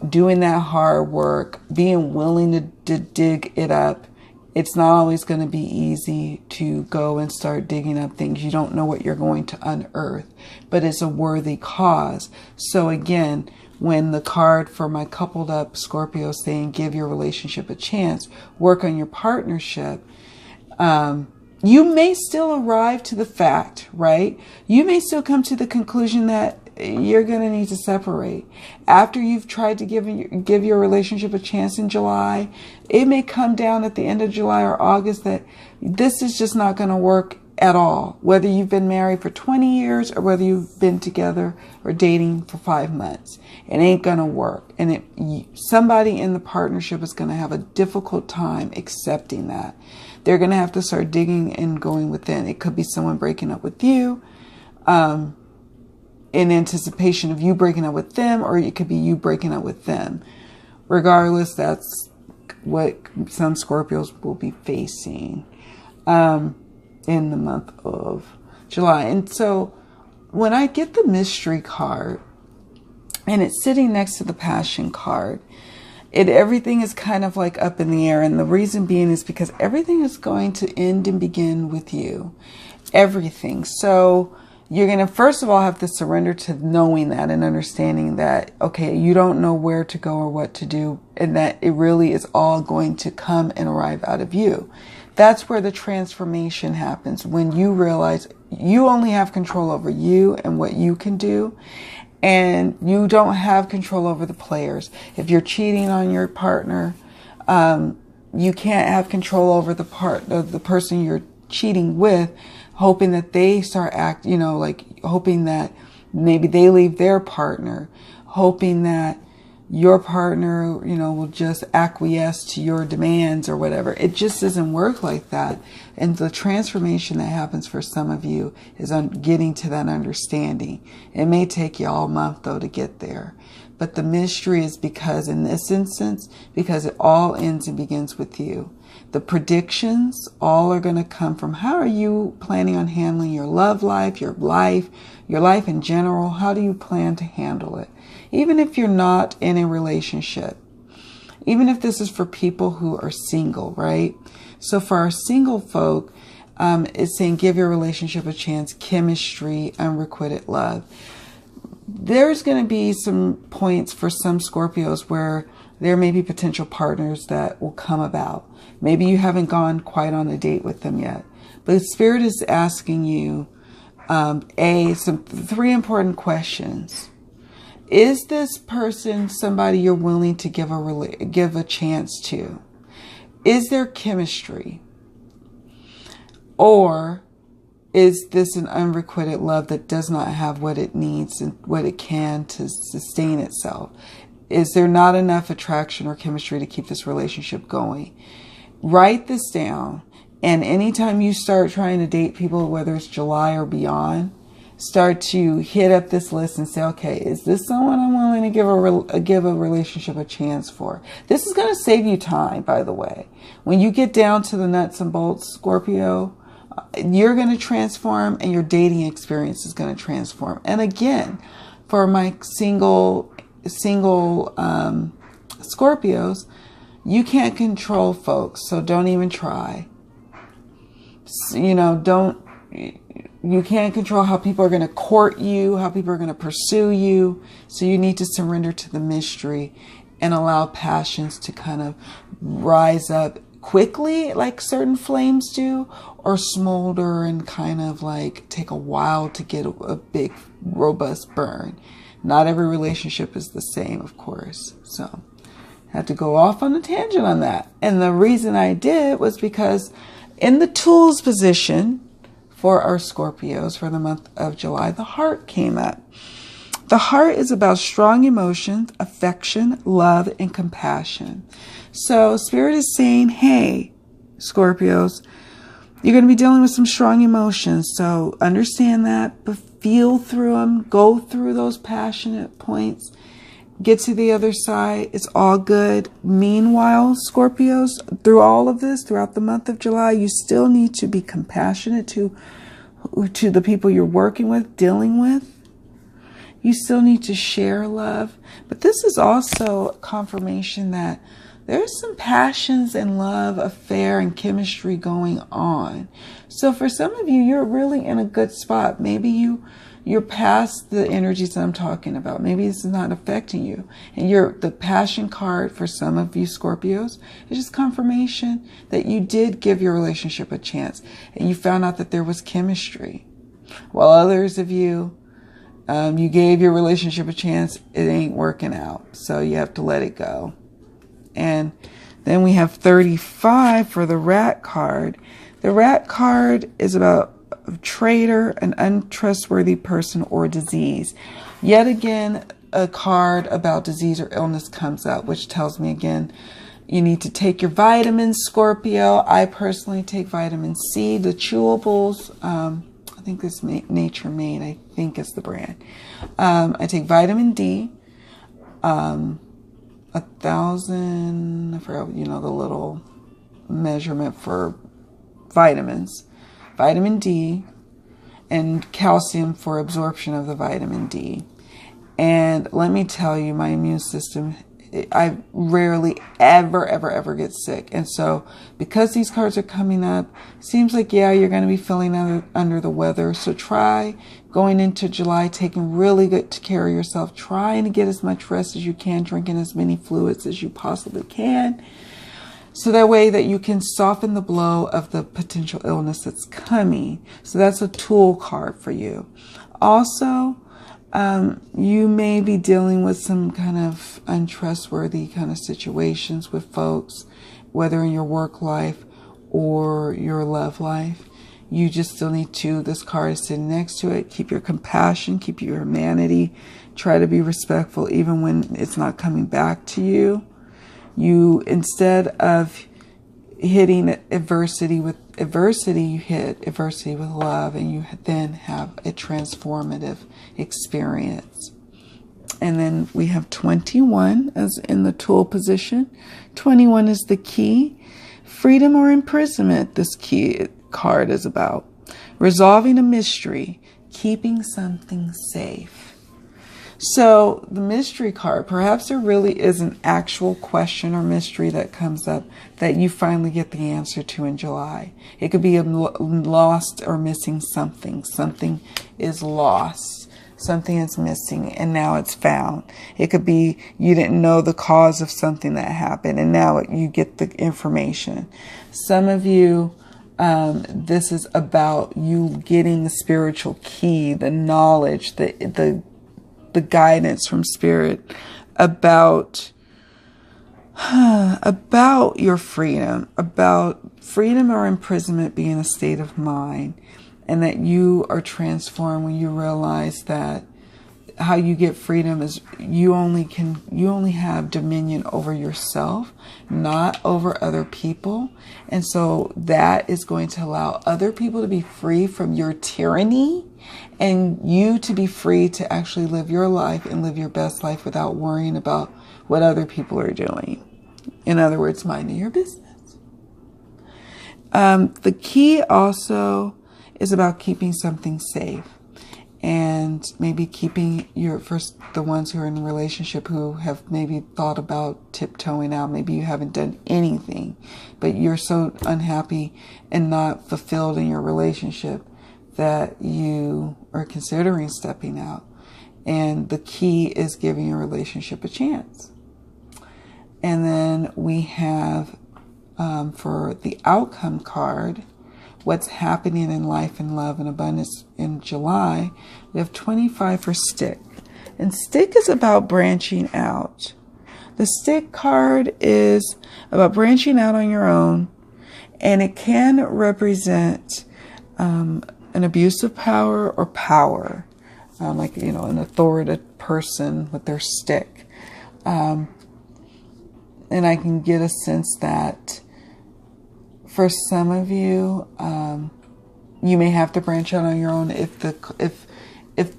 A: doing that hard work, being willing to dig it up. It's not always going to be easy to go and start digging up things. You don't know what you're going to unearth, but it's a worthy cause. So again, when the card for my coupled up Scorpio saying, give your relationship a chance, work on your partnership, you may still arrive to the fact, right? You may still come to the conclusion that you're going to need to separate. After you've tried to give your relationship a chance in July, it may come down at the end of July or August that this is just not going to work at all. Whether you've been married for 20 years or whether you've been together or dating for 5 months, it ain't going to work. And somebody in the partnership is going to have a difficult time accepting that. They're going to have to start digging and going within. It could be someone breaking up with you in anticipation of you breaking up with them, or it could be you breaking up with them. Regardless, that's what some Scorpios will be facing in the month of July. And so when I get the mystery card, and it's sitting next to the Passion card. Everything is kind of like up in the air, and the reason being is because everything is going to end and begin with you. Everything. So you're going to first of all have to surrender to knowing that and understanding that, okay, you don't know where to go or what to do, and that it really is all going to come and arrive out of you. That's where the transformation happens, when you realize you only have control over you and what you can do. And you don't have control over the players. If you're cheating on your partner, you can't have control over the person you're cheating with, hoping that they start hoping that maybe they leave their partner, hoping that your partner, will just acquiesce to your demands or whatever. It just doesn't work like that. And the transformation that happens for some of you is on getting to that understanding. It may take you all month though to get there. But the mystery is because in this instance, because it all ends and begins with you. The predictions all are going to come from how are you planning on handling your love life, your life in general. How do you plan to handle it? Even if you're not in a relationship, even if this is for people who are single, right? So for our single folk, it's saying give your relationship a chance, chemistry, unrequited love. There's going to be some points for some Scorpios where there may be potential partners that will come about. Maybe you haven't gone quite on a date with them yet, but Spirit is asking you three important questions. Is this person somebody you're willing to give a chance to? Is there chemistry? Or is this an unrequited love that does not have what it needs and what it can to sustain itself? Is there not enough attraction or chemistry to keep this relationship going? Write this down. And anytime you start trying to date people, whether it's July or beyond, start to hit up this list and say, okay, is this someone I'm willing to give a relationship a chance for? This is going to save you time, by the way. When you get down to the nuts and bolts, Scorpio, you're going to transform, and your dating experience is going to transform. And again, for my single Scorpios, you can't control folks, so don't even try. You can't control how people are going to court you, how people are going to pursue you. So you need to surrender to the mystery and allow passions to kind of rise up quickly, like certain flames do, or smolder and kind of like take a while to get a big, robust burn. Not every relationship is the same, of course. So I had to go off on a tangent on that. And the reason I did was because in the tools position for our Scorpios for the month of July, the heart came up. The heart is about strong emotions, affection, love, and compassion. So Spirit is saying, hey, Scorpios, you're going to be dealing with some strong emotions. So understand that, but feel through them. Go through those passionate points. Get to the other side. It's all good. Meanwhile, Scorpios, through all of this, throughout the month of July, you still need to be compassionate to the people you're working with, dealing with. You still need to share love. But this is also confirmation that there's some passions and love, affair, and chemistry going on. So for some of you, you're really in a good spot. Maybe you're past the energies that I'm talking about. Maybe this is not affecting you. And the passion card for some of you Scorpios is just confirmation that you did give your relationship a chance and you found out that there was chemistry. While others of you, you gave your relationship a chance, it ain't working out. So you have to let it go. And then we have 35 for the rat card. The rat card is about a traitor, an untrustworthy person, or disease. Yet again, a card about disease or illness comes up, which tells me again, you need to take your vitamins, Scorpio. I personally take vitamin C, the chewables. I think this Nature Made, I think is the brand. I take vitamin D, 1,000, I forgot, the little measurement for vitamins. Vitamin D and calcium for absorption of the vitamin D. And let me tell you, my immune system, I rarely ever get sick. And so because these cards are coming up, seems like, yeah, you're going to be feeling under the weather. So try going into July, taking really good care of yourself, trying to get as much rest as you can, drinking as many fluids as you possibly can. So that way that you can soften the blow of the potential illness that's coming. So that's a tool card for you. Also, you may be dealing with some kind of untrustworthy kind of situations with folks, whether in your work life or your love life. You just still need to, this card is sitting next to it, keep your compassion, keep your humanity, try to be respectful even when it's not coming back to you. You, instead of hitting adversity with adversity, you hit adversity with love, and you then have a transformative experience. And then we have 21 as in the tool position. 21 is the key. Freedom or imprisonment, this key card is about. Resolving a mystery, keeping something safe. So the mystery card, perhaps there really is an actual question or mystery that comes up that you finally get the answer to in July. It could be a lost or missing something. Something is lost. Something is missing and now it's found. It could be you didn't know the cause of something that happened and now you get the information. Some of you, this is about you getting the spiritual key, the knowledge, the guidance from spirit about your freedom, about freedom or imprisonment being a state of mind, and that you are transformed when you realize that how you get freedom is you only have dominion over yourself, not over other people. And so that is going to allow other people to be free from your tyranny and you to be free to actually live your life and live your best life without worrying about what other people are doing. In other words, minding your business. The key also is about keeping something safe. And maybe keeping the ones who are in a relationship who have maybe thought about tiptoeing out. Maybe you haven't done anything, but you're so unhappy and not fulfilled in your relationship that you are considering stepping out. And the key is giving your relationship a chance. And then we have, for the outcome card, what's happening in life and love and abundance in July, we have 25 for stick. And stick is about branching out. The stick card is about branching out on your own, and it can represent an abuse of power or power, like, an authoritative person with their stick. And I can get a sense that for some of you, you may have to branch out on your own. If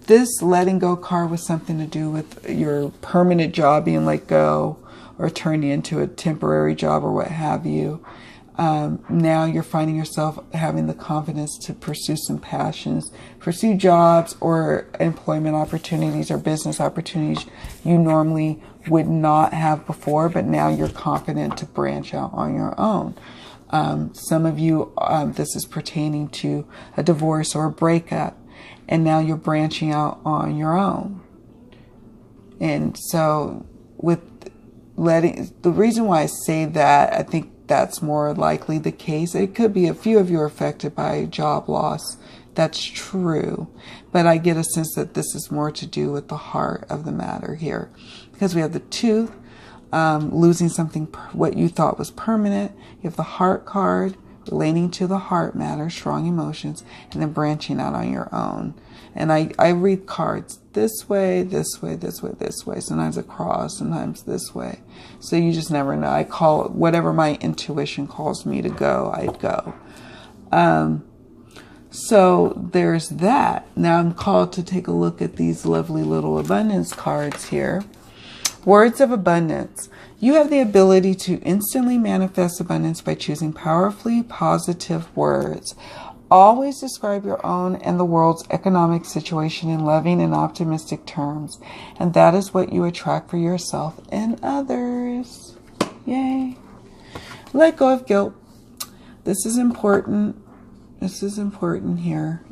A: this letting go card was something to do with your permanent job being let go or turning into a temporary job or what have you, now you're finding yourself having the confidence to pursue some passions, pursue jobs or employment opportunities or business opportunities you normally would not have before, but now you're confident to branch out on your own. Some of you, this is pertaining to a divorce or a breakup, and now you're branching out on your own. And so the reason why I say that, I think that's more likely the case. It could be a few of you are affected by job loss. That's true. But I get a sense that this is more to do with the heart of the matter here. Because we have the tooth, losing something, what you thought was permanent. You have the heart card, relating to the heart matter, strong emotions, and then branching out on your own. And I read cards this way, this way, this way, this way. Sometimes across, sometimes this way. So you just never know. I call it whatever my intuition calls me to go, I'd go. So there's that. Now I'm called to take a look at these lovely little abundance cards here. Words of abundance. You have the ability to instantly manifest abundance by choosing powerfully positive words. Always describe your own and the world's economic situation in loving and optimistic terms, and that is what you attract for yourself and others. Yay. Let go of guilt. This is important. This is important here.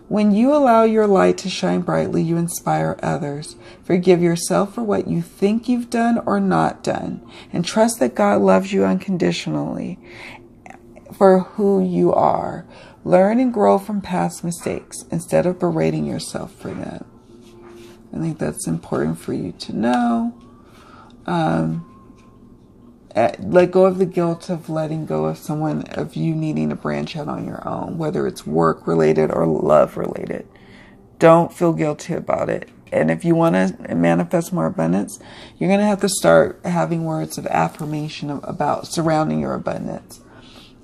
A: When you allow your light to shine brightly, you inspire others. Forgive yourself for what you think you've done or not done, and trust that God loves you unconditionally for who you are. Learn and grow from past mistakes instead of berating yourself for them. I think that's important for you to know. Let go of the guilt of letting go of someone, of you needing to branch out on your own, whether it's work related or love related. Don't feel guilty about it. And if you want to manifest more abundance, you're going to have to start having words of affirmation about surrounding your abundance.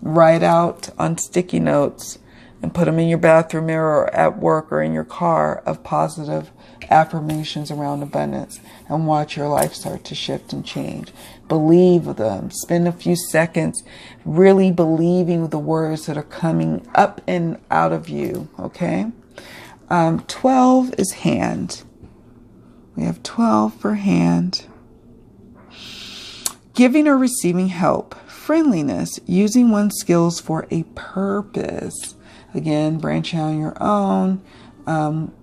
A: Write out on sticky notes and put them in your bathroom mirror or at work or in your car of positive affirmations around abundance, and watch your life start to shift and change. Believe them. Spend a few seconds really believing the words that are coming up and out of you. Okay. 12 is hand. We have 12 for hand. Giving or receiving help. Friendliness. Using one's skills for a purpose. Again, branch out on your own.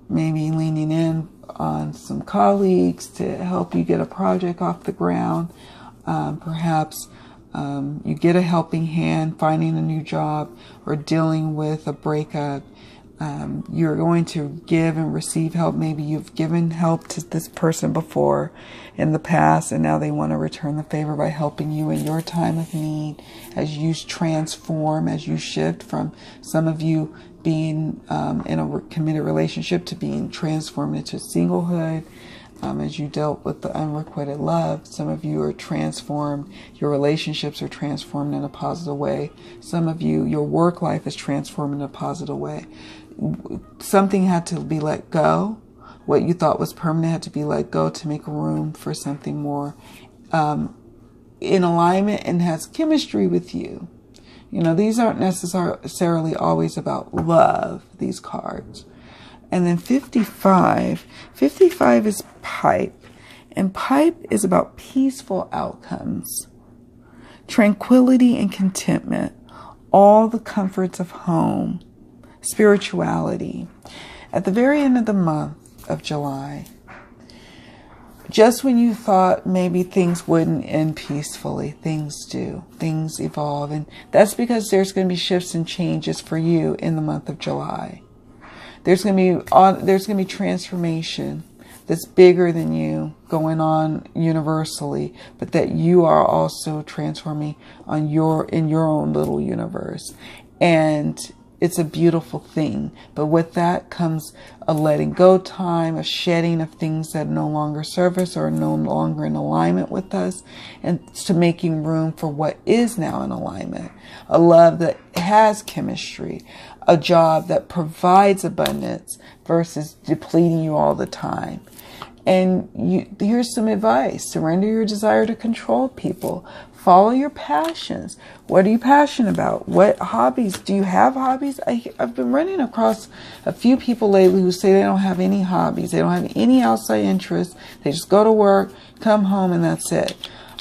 A: Maybe leaning in on some colleagues to help you get a project off the ground. Perhaps you get a helping hand finding a new job or dealing with a breakup. You're going to give and receive help. Maybe you've given help to this person before in the past, and now they want to return the favor by helping you in your time of need as you transform, as you shift from some of you being in a committed relationship to being transformed into singlehood. As you dealt with the unrequited love, some of you are transformed. Your relationships are transformed in a positive way. Some of you, your work life is transformed in a positive way. Something had to be let go. What you thought was permanent had to be let go to make room for something more in alignment and has chemistry with you. You know, these aren't necessarily always about love, these cards. And then 55 is pipe. And pipe is about peaceful outcomes, tranquility and contentment, all the comforts of home, spirituality. At the very end of the month of July, just when you thought maybe things wouldn't end peacefully, things do. Things evolve. And that's because there's going to be shifts and changes for you in the month of July. There's going to be transformation that's bigger than you going on universally, but that you are also transforming in your own little universe. And it's a beautiful thing. But with that comes a letting go time, a shedding of things that no longer serve us or are no longer in alignment with us, and to making room for what is now in alignment. A love that has chemistry, a job that provides abundance versus depleting you all the time. And here's some advice. Surrender your desire to control people. Follow your passions. What are you passionate about? What hobbies? Do you have hobbies? I've been running across a few people lately who say they don't have any hobbies. They don't have any outside interests. They just go to work, come home, and that's it.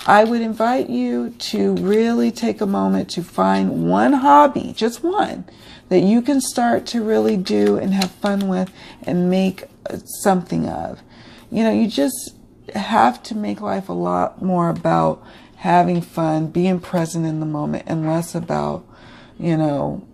A: I would invite you to really take a moment to find one hobby, just one, that you can start to really do and have fun with and make something of. You know, you just have to make life a lot more about having fun, being present in the moment, and less about, you know,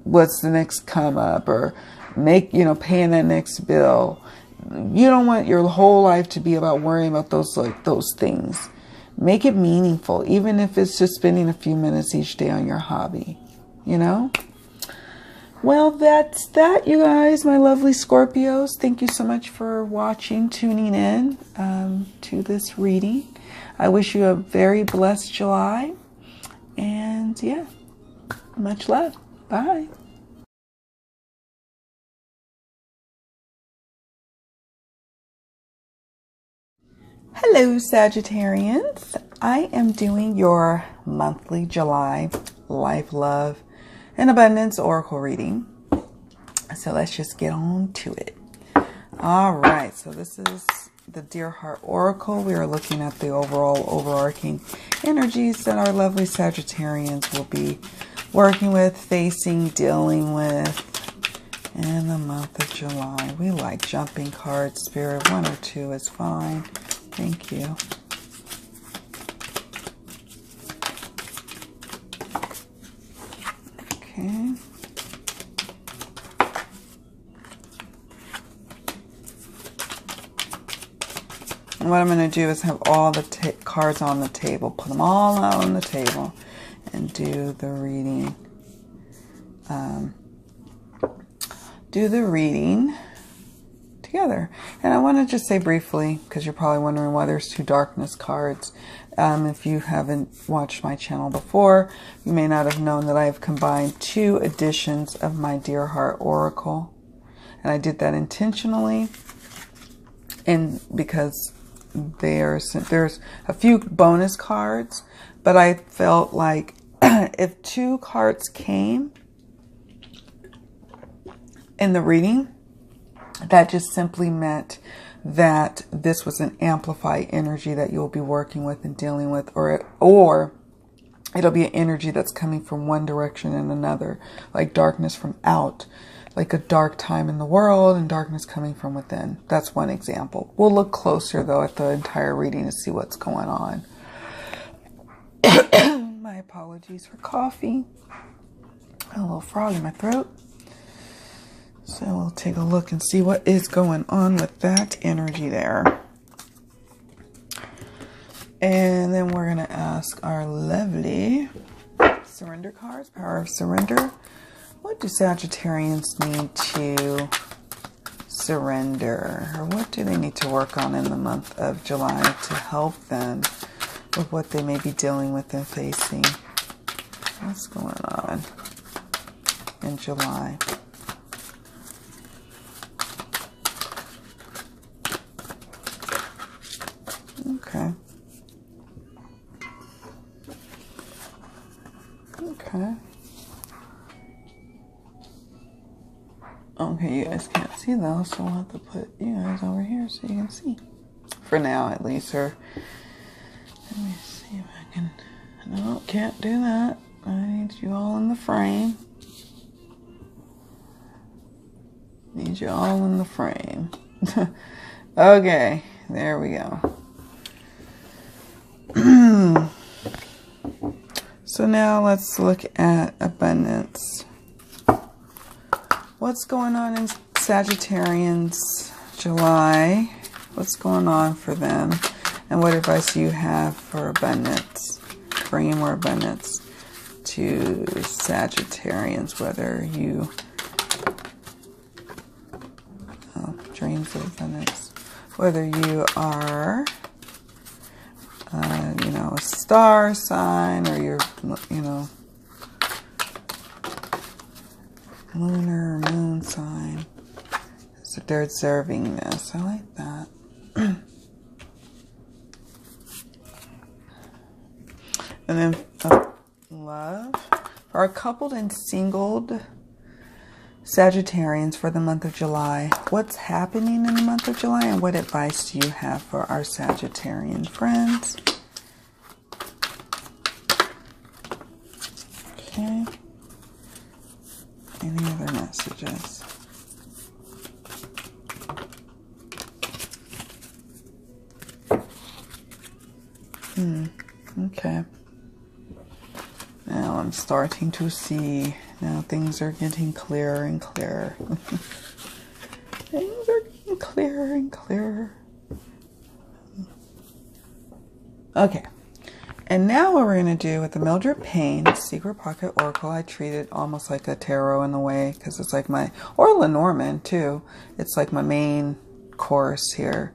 A: what's the next come up or paying that next bill. You don't want your whole life to be about worrying about those things. Make it meaningful, even if it's just spending a few minutes each day on your hobby, you know? Well, that's that, you guys, my lovely Scorpios. Thank you so much for watching, tuning in to this reading. I wish you a very blessed July. And yeah, much love. Bye. Hello, Sagittarians. I am doing your monthly July life, love, an abundance oracle reading. So let's just get on to it. All right, so this is the Dear Heart Oracle. We are looking at the overall overarching energies that our lovely Sagittarians will be working with, facing, dealing with in the month of July. We like jumping cards, Spirit. 1 or 2 is fine. Thank you. Okay. And what I'm going to do is have all the cards on the table, put them all out on the table, and do the reading. Do the reading together. And I want to just say briefly, because you're probably wondering why there's 2 darkness cards. If you haven't watched my channel before, you may not have known that I have combined 2 editions of my Dear Heart Oracle. And I did that intentionally, and because there's a few bonus cards, but I felt like if 2 cards came in the reading, that just simply meant that this was an amplified energy that you'll be working with and dealing with, or it'll be an energy that's coming from one direction and another, like darkness from out, like a dark time in the world and darkness coming from within. That's one example. We'll look closer though at the entire reading to see what's going on. My apologies for coffee. A little frog in my throat. So we'll take a look and see what is going on with that energy there. And then we're going to ask our lovely surrender cards, Power of Surrender. What do Sagittarians need to surrender? Or what do they need to work on in the month of July to help them with what they may be dealing with and facing? What's going on in July? Okay. Okay. Okay, you guys can't see though, so I'll have to put you guys over here so you can see. For now, at least. Or let me see if I can. No, can't do that. I need you all in the frame. Need you all in the frame. Okay, there we go. So now let's look at abundance. What's going on in Sagittarians July? What's going on for them? And what advice do you have for abundance? Bringing more abundance to Sagittarians, whether you... dreams of abundance. Whether you are... a star sign, or you're, lunar or moon sign. So they're observing this. I like that. And then love. For our coupled and singled Sagittarians for the month of July, what's happening in the month of July, and what advice do you have for our Sagittarian friends? Okay. Any other messages? Okay. Now I'm starting to see. Now things are getting clearer and clearer. Things are getting clearer and clearer. Okay. And now what we're going to do with the Mildred Payne Secret Pocket Oracle, I treat it almost like a tarot in a way, because it's like my, or Lenormand too. It's like my main course here.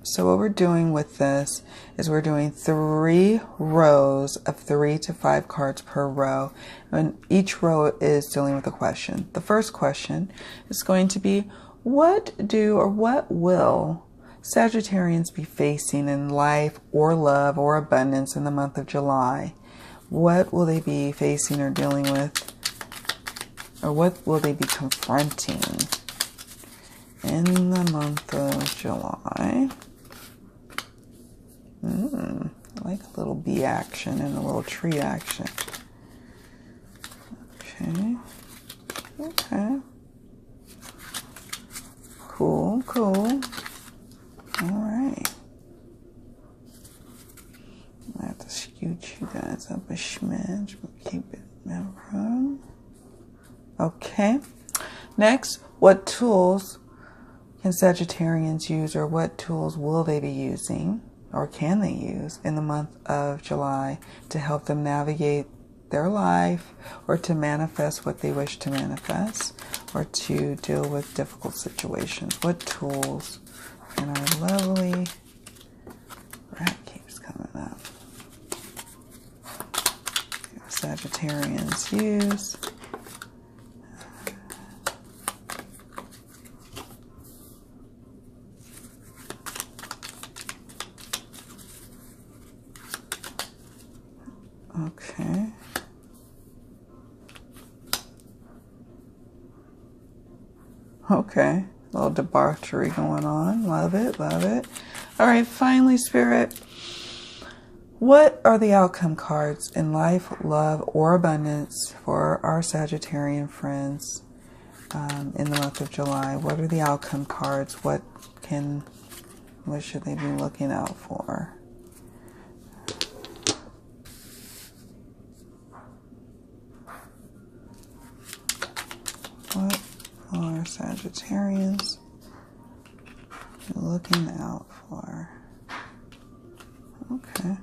A: So what we're doing with this is we're doing 3 rows of 3 to 5 cards per row. And each row is dealing with a question. The first question is going to be, what will Sagittarians be facing in life or love or abundance in the month of July? What will they be facing or dealing with? Or what will they be confronting in the month of July? I like a little bee action and a little tree action. Okay. Okay. Cool, cool. All right. I have to scoot you guys up a smidge, but keep it room. Okay. Next, what tools can Sagittarians use, or what tools will they be using, or can they use in the month of July to help them navigate their life, or to manifest what they wish to manifest, or to deal with difficult situations? What tools can our lovely rat keeps coming up? Sagittarians use? Okay. Okay. A little debauchery going on. Love it. Love it. All right. Finally, Spirit. What are the outcome cards in life, love, or abundance for our Sagittarian friends in the month of July? What are the outcome cards? What should they be looking out for? What are Sagittarians looking out for? Okay.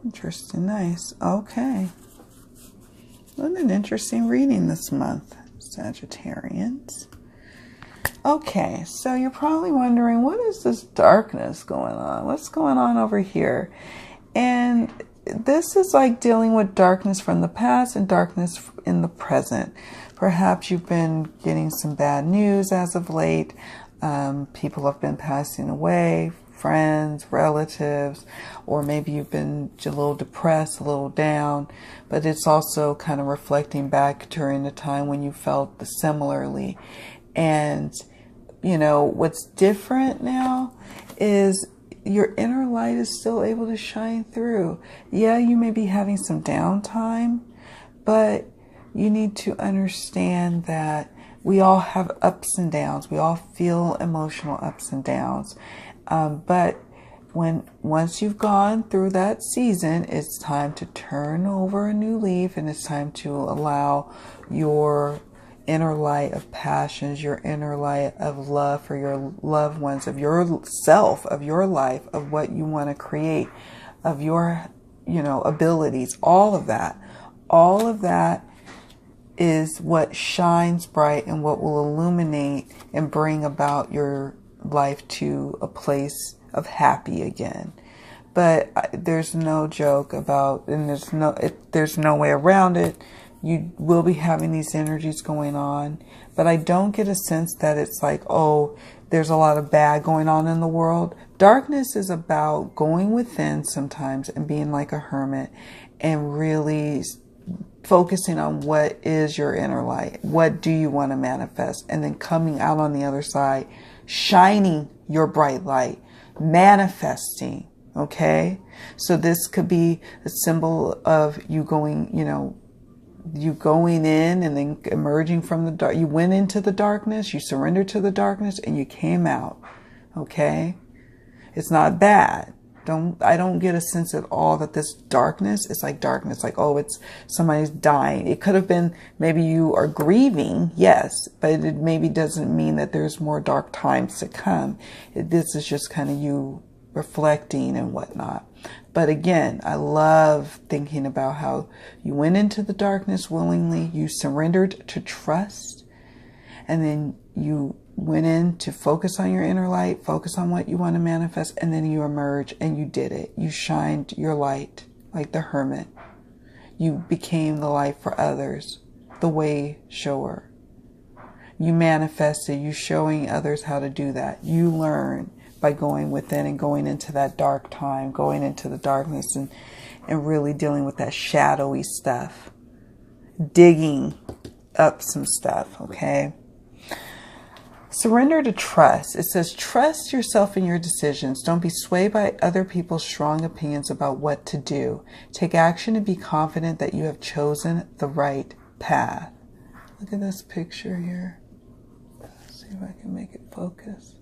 A: Interesting. Nice. Okay. What an interesting reading this month, Sagittarians. Okay, so you're probably wondering, what is this darkness going on? What's going on over here? And this is like dealing with darkness from the past and darkness in the present. Perhaps you've been getting some bad news as of late. People have been passing away, friends, relatives, or maybe you've been a little depressed, a little down, but it's also kind of reflecting back during the time when you felt similarly. And, you know, what's different now is your inner light is still able to shine through. Yeah, you may be having some downtime, but you need to understand that we all have ups and downs. We all feel emotional ups and downs. But once you've gone through that season, it's time to turn over a new leaf, and it's time to allow your inner light of passions, your inner light of love for your loved ones, of yourself, of your life, of what you want to create, of your, abilities, all of that. All of that is what shines bright and what will illuminate and bring about your life to a place of happy again. But there's no joke about, and there's no way around it. You will be having these energies going on, but I don't get a sense that it's like, oh, there's a lot of bad going on in the world. Darkness is about going within sometimes and being like a hermit and really focusing on what is your inner light. What do you want to manifest? And then coming out on the other side, shining your bright light, manifesting. Okay. So this could be a symbol of you going, you going in and then emerging from the dark. You went into the darkness, you surrendered to the darkness, and you came out. Okay. It's not bad. I don't get a sense at all that this darkness is like darkness, like, oh, it's somebody's dying. It could have been maybe you are grieving, yes, but it maybe doesn't mean that there's more dark times to come. This is just kind of you reflecting and whatnot. But again, I love thinking about how you went into the darkness willingly, you surrendered to trust, and then you went in to focus on your inner light, focus on what you want to manifest, and then you emerge and you did it. You shined your light like the hermit. You became the light for others, the way shower. You manifested, you showing others how to do that. You learn by going within and going into that dark time, going into the darkness and really dealing with that shadowy stuff, digging up some stuff, okay? Surrender to trust. It says, trust yourself in your decisions. Don't be swayed by other people's strong opinions about what to do. Take action and be confident that you have chosen the right path. Look at this picture here. Let's see if I can make it focus.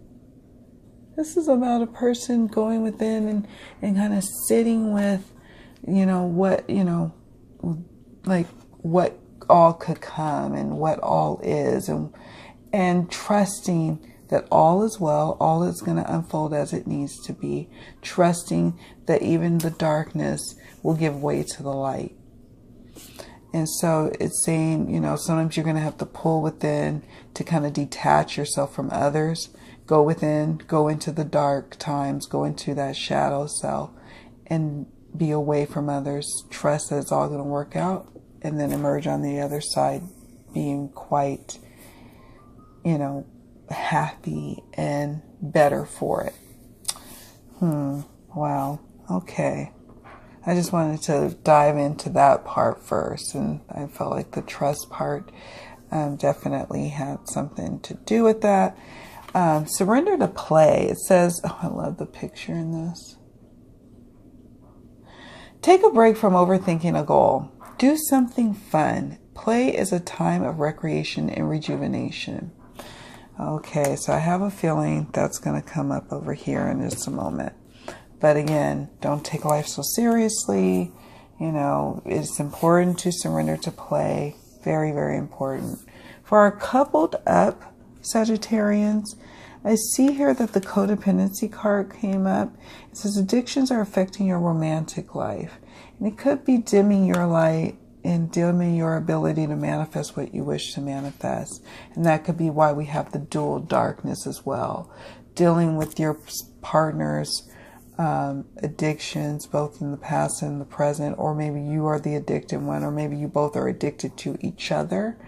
A: This is about a person going within and kind of sitting with, what all could come and what all is, and trusting that all is well, all is going to unfold as it needs to be, trusting that even the darkness will give way to the light. And so it's saying, sometimes you're going to have to pull within to kind of detach yourself from others, go within, go into the dark times, go into that shadow self and be away from others, trust that it's all going to work out, and then emerge on the other side being quite, happy and better for it. Wow. Okay. I just wanted to dive into that part first, and I felt like the trust part definitely had something to do with that. Surrender to play. It says, I love the picture in this. Take a break from overthinking a goal. Do something fun. Play is a time of recreation and rejuvenation. Okay, so I have a feeling that's going to come up over here in just a moment. But again, don't take life so seriously. It's important to surrender to play. Very, very important. For our coupled up Sagittarians, I see here that the codependency card came up. It says addictions are affecting your romantic life. And it could be dimming your light and dimming your ability to manifest what you wish to manifest. And that could be why we have the dual darkness as well. Dealing with your partner's addictions, both in the past and the present, or maybe you are the addicted one, or maybe you both are addicted to each other.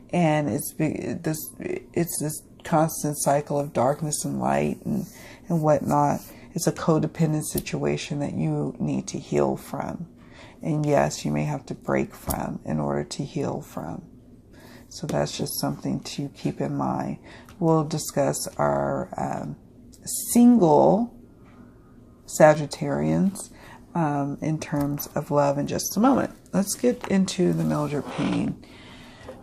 A: And it's this constant cycle of darkness and light and whatnot. It's a codependent situation that you need to heal from. And yes, you may have to break from in order to heal from. So that's just something to keep in mind. We'll discuss our single Sagittarians in terms of love in just a moment. Let's get into the Mildred Payne.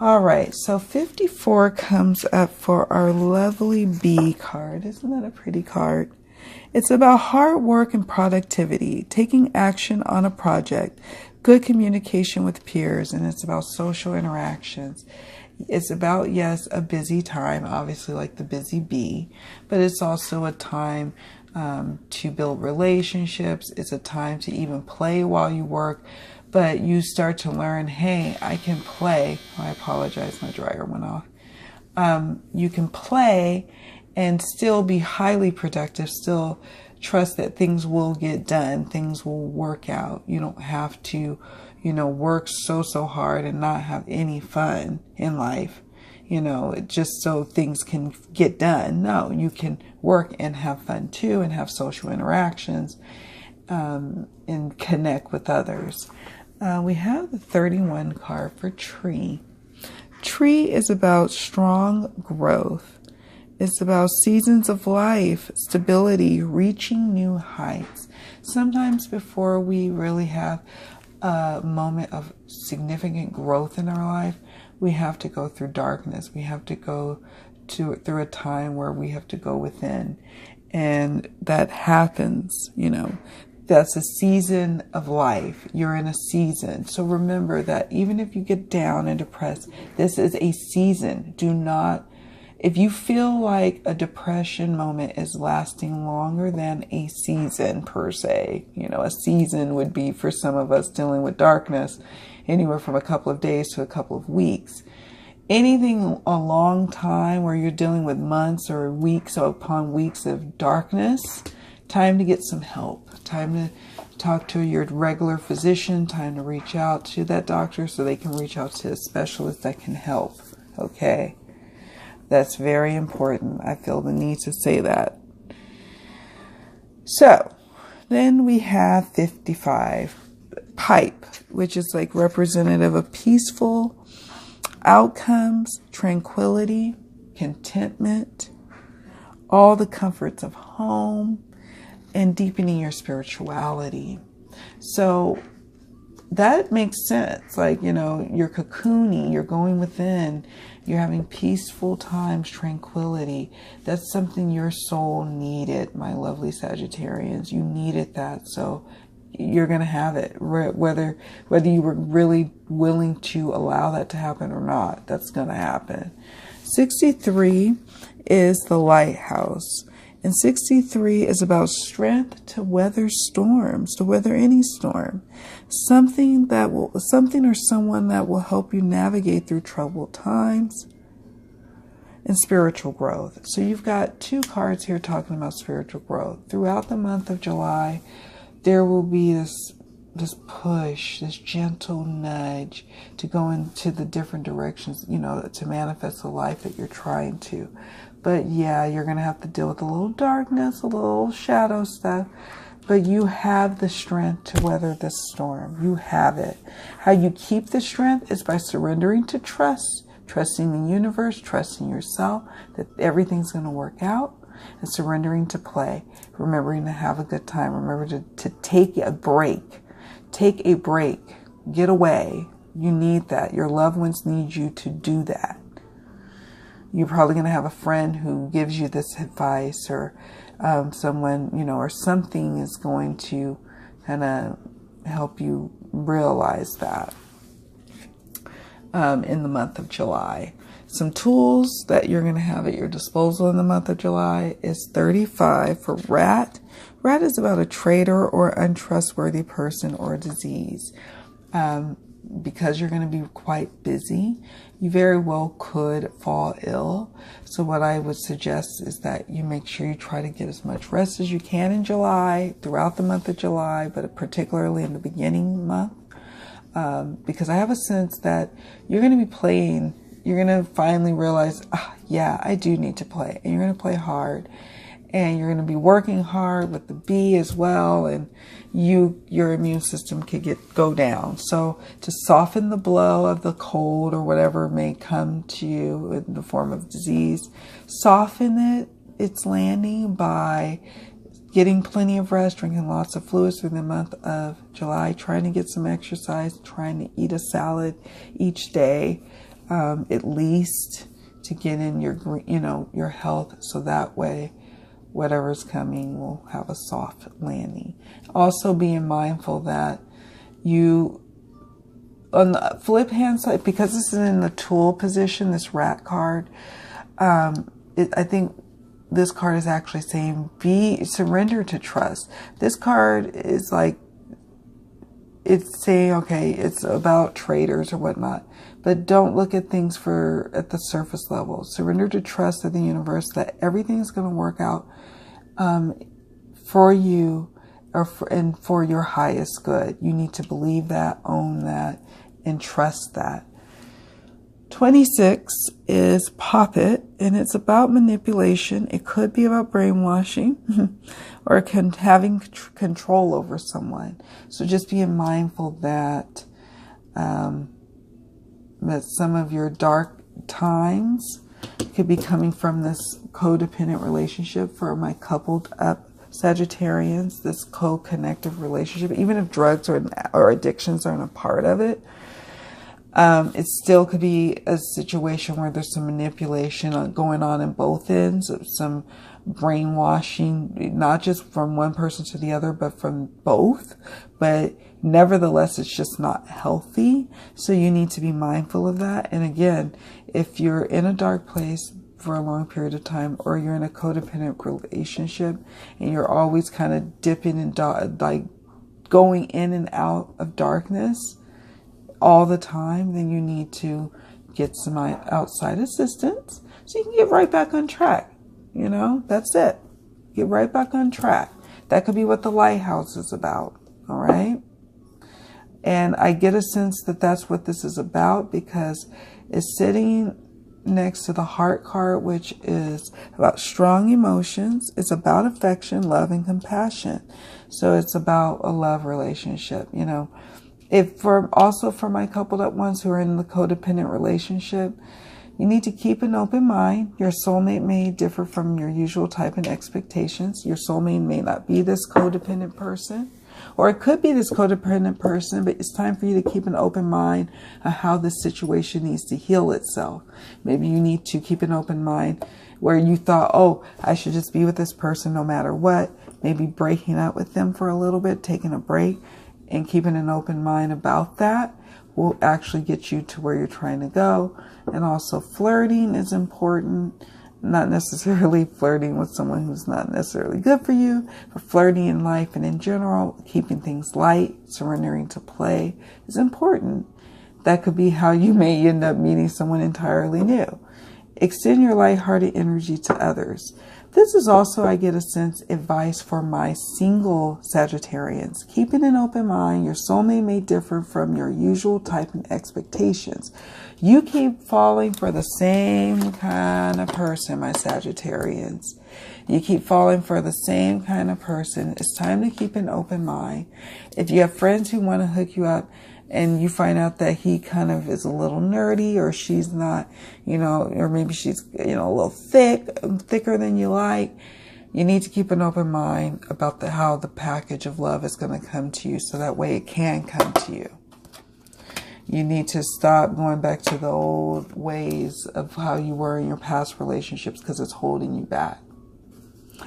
A: All right, so 54 comes up for our lovely B card. Isn't that a pretty card? It's about hard work and productivity, taking action on a project, good communication with peers, and it's about social interactions. It's about, yes, a busy time, obviously like the busy bee, but it's also a time to build relationships. It's a time to even play while you work, but you start to learn, hey, I can play. Oh, I apologize, my dryer went off. You can play and still be highly productive, still trust that things will get done, things will work out. You don't have to, work so hard and not have any fun in life, just so things can get done. No, you can work and have fun too, and have social interactions, and connect with others. We have the 31 card for Tree. Tree is about strong growth. It's about seasons of life, stability, reaching new heights. Sometimes before we really have a moment of significant growth in our life, we have to go through darkness. We have to go through a time where we have to go within. And that happens, That's a season of life. You're in a season. So remember that even if you get down and depressed, this is a season. If you feel like a depression moment is lasting longer than a season per se, a season would be for some of us dealing with darkness, anywhere from a couple of days to a couple of weeks. Anything a long time where you're dealing with months or weeks upon weeks of darkness, time to get some help, time to talk to your regular physician, time to reach out to that doctor so they can reach out to a specialist that can help. Okay. That's very important. I feel the need to say that. So then we have 55, pipe, which is like representative of peaceful outcomes, tranquility, contentment, all the comforts of home, and deepening your spirituality. So that makes sense. Like, you know, you're cocooning, you're going within, you're having peaceful times, tranquility. That's something your soul needed, my lovely Sagittarians. You needed that. So you're going to have it, whether you were really willing to allow that to happen or not. That's going to happen. 63 is the lighthouse. And 63 is about strength to weather storms, to weather any storm. Something or someone that will help you navigate through troubled times and spiritual growth. So you've got 2 cards here talking about spiritual growth. Throughout the month of July, there will be this push, this gentle nudge to go into the different directions, you know, to manifest the life that you're trying to. But yeah, you're going to have to deal with a little darkness, a little shadow stuff. But you have the strength to weather this storm. You have it. How you keep the strength is by surrendering to trust, trusting the universe, trusting yourself, that everything's going to work out, and surrendering to play. Remembering to have a good time. Remember to take a break. Take a break. Get away. You need that. Your loved ones need you to do that. You're probably going to have a friend who gives you this advice, or someone, you know, or something is going to kind of help you realize that in the month of July. Some tools that you're going to have at your disposal in the month of July is 35 for rat. Rat is about a traitor or untrustworthy person or disease. Because you're going to be quite busy, you very well could fall ill. So what I would suggest is that you make sure you try to get as much rest as you can in July, throughout the month of July, but particularly in the beginning month. Because I have a sense that you're going to be playing, you're going to finally realize, yeah, I do need to play. And you're going to play hard. And you're going to be working hard with the bee as well, and your immune system could go down. So to soften the blow of the cold or whatever may come to you in the form of disease, soften its landing by getting plenty of rest, drinking lots of fluids through the month of July, trying to get some exercise, trying to eat a salad each day, at least to get in your health, so that way whatever's coming will have a soft landing. Also being mindful that you, on the flip hand side, because this is in the tool position, this rat card, I think this card is actually saying surrender to trust. This card is like, it's saying, okay, it's about traders or whatnot, but don't look at things at the surface level. Surrender to trust of the universe that everything's going to work out for you and for your highest good. You need to believe that, own that, and trust that. 26 is pop it, and it's about manipulation. It could be about brainwashing or having control over someone. So just being mindful that that some of your dark times could be coming from this codependent relationship. For my coupled up Sagittarians, this co-connective relationship, even if drugs or addictions aren't a part of it, it still could be a situation where there's some manipulation going on in both ends, some brainwashing, not just from one person to the other, but from both. But nevertheless, it's just not healthy. So you need to be mindful of that. And again, if you're in a dark place for a long period of time, or you're in a codependent relationship and you're always kind of dipping and like going in and out of darkness all the time, then you need to get some outside assistance so you can get right back on track. You know, that's it. Get right back on track. That could be what the lighthouse is about. All right. And I get a sense that that's what this is about, because it's sitting next to the heart card, which is about strong emotions. It's about affection, love, and compassion. So it's about a love relationship, you know. Also for my coupled up ones who are in the codependent relationship, you need to keep an open mind. Your soulmate may differ from your usual type and expectations. Your soulmate may not be this codependent person, or it could be this codependent person, but it's time for you to keep an open mind on how this situation needs to heal itself. Maybe you need to keep an open mind where you thought, oh, I should just be with this person no matter what. Maybe breaking up with them for a little bit, taking a break, and keeping an open mind about that will actually get you to where you're trying to go. And also flirting is important. Not necessarily flirting with someone who's not necessarily good for you, but flirting in life and in general, keeping things light, surrendering to play is important. That could be how you may end up meeting someone entirely new. Extend your lighthearted energy to others. This is also, I get a sense, advice for my single Sagittarians. Keeping an open mind, your soulmate may differ from your usual type and expectations. You keep falling for the same kind of person, my Sagittarians. You keep falling for the same kind of person. It's time to keep an open mind. If you have friends who want to hook you up, and you find out that he kind of is a little nerdy, or she's not, you know, or maybe she's, you know, a little thicker than you like, you need to keep an open mind about how the package of love is going to come to you, so that way it can come to you. You need to stop going back to the old ways of how you were in your past relationships, because it's holding you back.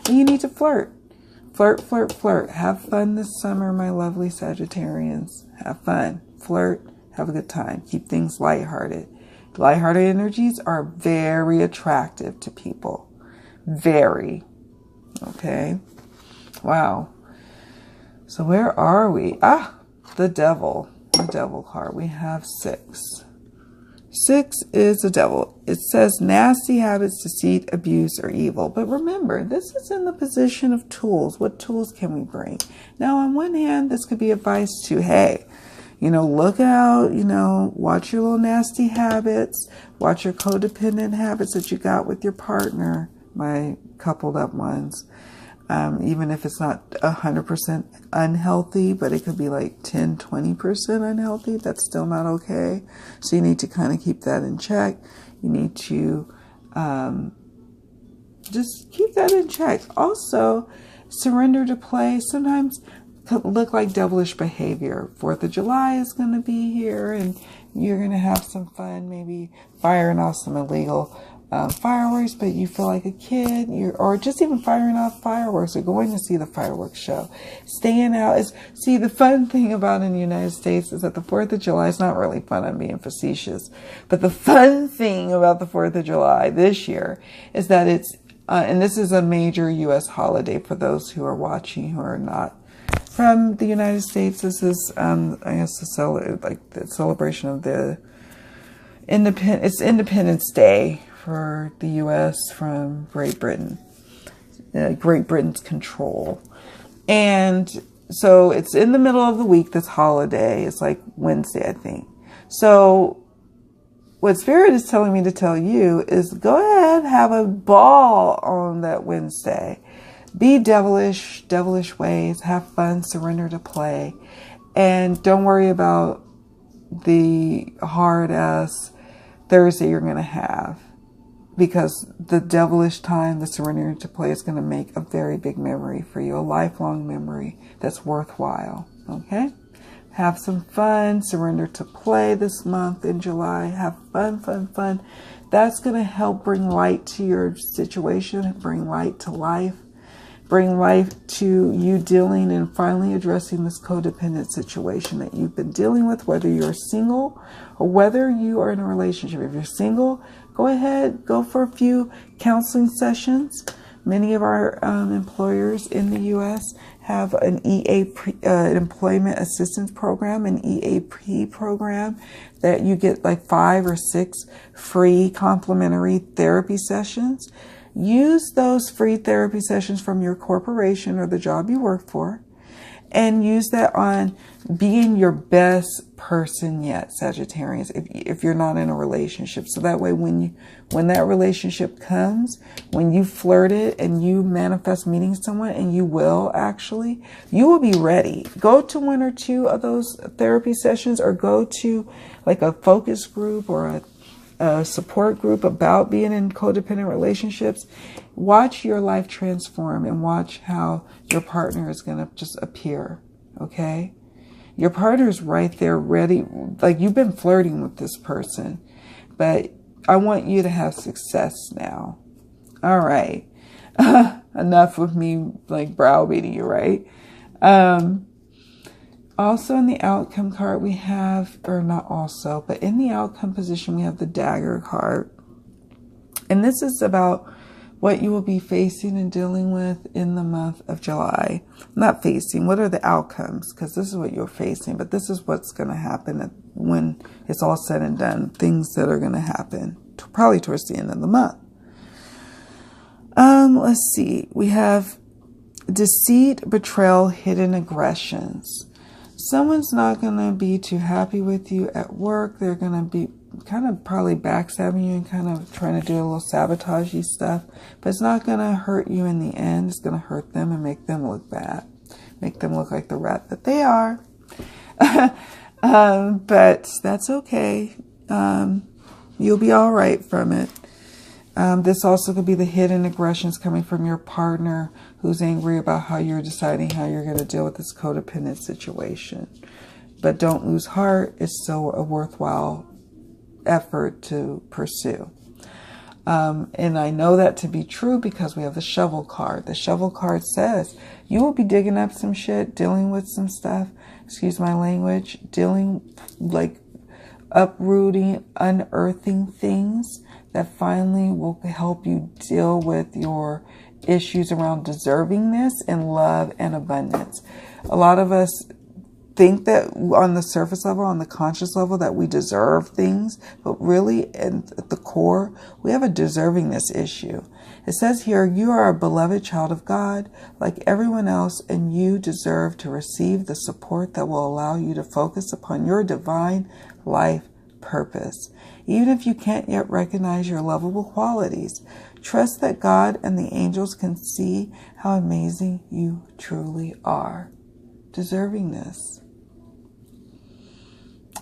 A: And you need to flirt. Flirt, flirt, flirt. Have fun this summer, my lovely Sagittarians. Have fun. Flirt. Have a good time. Keep things lighthearted. Lighthearted energies are very attractive to people. Very. Okay. Wow. So where are we? The devil. The devil card. We have 6. 6 is the devil. It says nasty habits, deceit, abuse, or evil. But remember, this is in the position of tools. What tools can we bring? Now, on one hand, this could be advice to, hey, you know, look out, you know, watch your little nasty habits, watch your codependent habits that you got with your partner, my coupled up ones. Even if it's not 100% unhealthy, but it could be like 10, 20% unhealthy, that's still not okay. So you need to kind of keep that in check. You need to just keep that in check. Also, surrender to play sometimes could look like devilish behavior. 4th of July is going to be here, and you're going to have some fun, maybe firing off some illegal fireworks, but you feel like a kid, or just even firing off fireworks or going to see the fireworks show. Staying out see, the fun thing about in the United States is that the 4th of July is not really fun. I'm being facetious, but the fun thing about the 4th of July this year is that it's, and this is a major U.S. holiday for those who are watching who are not from the United States. This is, I guess, the celebration of the Independence Day for the U.S. from Great Britain, Great Britain's control. And so it's in the middle of the week, this holiday. It's like Wednesday, I think. So what Spirit is telling me to tell you is go ahead, have a ball on that Wednesday. Be devilish ways, have fun, surrender to play. And don't worry about the hard-ass Thursday you're going to have. Because the devilish time, the surrendering to play, is going to make a very big memory for you, a lifelong memory that's worthwhile. Okay? Have some fun, surrender to play this month in July. Have fun, fun, fun. That's going to help bring light to your situation, bring light to life, bring life to you dealing and finally addressing this codependent situation that you've been dealing with, whether you're single or whether you are in a relationship. If you're single, go ahead, go for a few counseling sessions. Many of our employers in the U.S. have an Employment Assistance Program, an EAP program, that you get like 5 or 6 free complimentary therapy sessions. Use those free therapy sessions from your corporation or the job you work for, And use that on being your best person yet, Sagittarius, if you're not in a relationship. So that way when that relationship comes, when you flirt it and you manifest meeting someone, and you will actually, you will be ready. Go to 1 or 2 of those therapy sessions, or go to like a focus group or a support group about being in codependent relationships. Watch your life transform, and watch how your partner is going to just appear. Okay? Your partner is right there ready. Like, you've been flirting with this person, but I want you to have success now. All right. Enough with me like browbeating you, right? Also in the outcome card we have, or not also, but in the outcome position we have the Dagger card. And this is about what you will be facing and dealing with in the month of July. Not facing, what are the outcomes? Because this is what you're facing, but this is what's going to happen when it's all said and done. Things that are going to happen probably towards the end of the month. Let's see. We have deceit, betrayal, hidden aggressions. Someone's not going to be too happy with you at work. They're going to be kind of probably backstabbing you and kind of trying to do a little sabotagey stuff. But it's not going to hurt you in the end. It's going to hurt them and make them look bad. Make them look like the rat that they are. But that's okay. You'll be all right from it. This also could be the hidden aggressions coming from your partner who's angry about how you're deciding how you're going to deal with this codependent situation. But don't lose heart. It's still a worthwhile effort to pursue. And I know that to be true because we have the Shovel card. The Shovel card says you will be digging up some shit, dealing with some stuff, excuse my language, like uprooting, unearthing things that finally will help you deal with your issues around deservingness and love and abundance. A lot of us think that on the surface level, on the conscious level, that we deserve things, but really at the core, we have a deservingness issue. It says here, you are a beloved child of God like everyone else, and you deserve to receive the support that will allow you to focus upon your divine life purpose. Even if you can't yet recognize your lovable qualities, trust that God and the angels can see how amazing you truly are. Deservingness.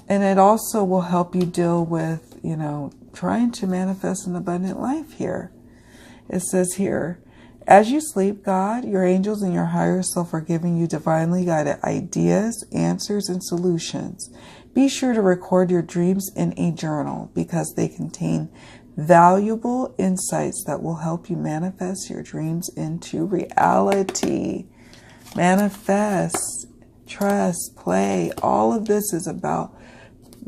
A: And it also will help you deal with, trying to manifest an abundant life here. It says here, as you sleep, God, your angels, and your higher self are giving you divinely guided ideas, answers, and solutions. Be sure to record your dreams in a journal because they contain valuable insights that will help you manifest your dreams into reality. Manifest, trust, play. All of this is about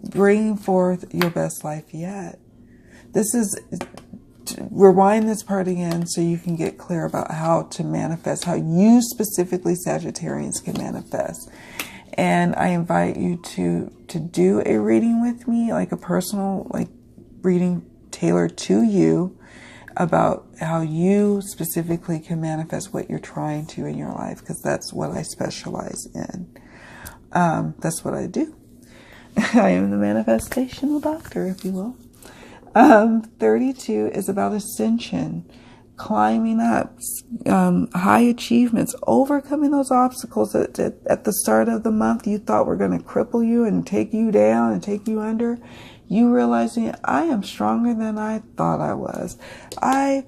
A: bringing forth your best life yet. Rewind this part again so you can get clear about how to manifest, how you specifically Sagittarians can manifest. And I invite you to do a reading with me, like a personal reading tailored to you about how you specifically can manifest what you're trying to in your life, because that's what I specialize in. That's what I do. I am the manifestational doctor, if you will. 32 is about ascension, climbing up, high achievements, overcoming those obstacles that at the start of the month you thought were going to cripple you and take you down and take you under. You realizing, I am stronger than I thought I was. I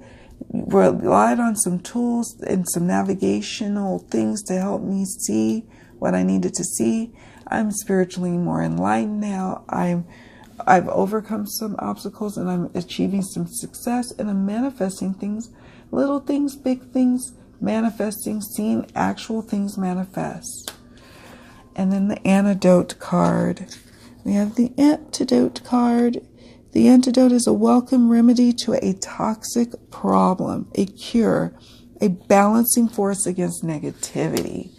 A: relied on some tools and some navigational things to help me see what I needed to see. I'm spiritually more enlightened now. I've overcome some obstacles and I'm achieving some success, and I'm manifesting things, little things, big things, manifesting, seeing actual things manifest. And then the antidote card. We have the antidote card. The antidote is a welcome remedy to a toxic problem, a cure, a balancing force against negativity.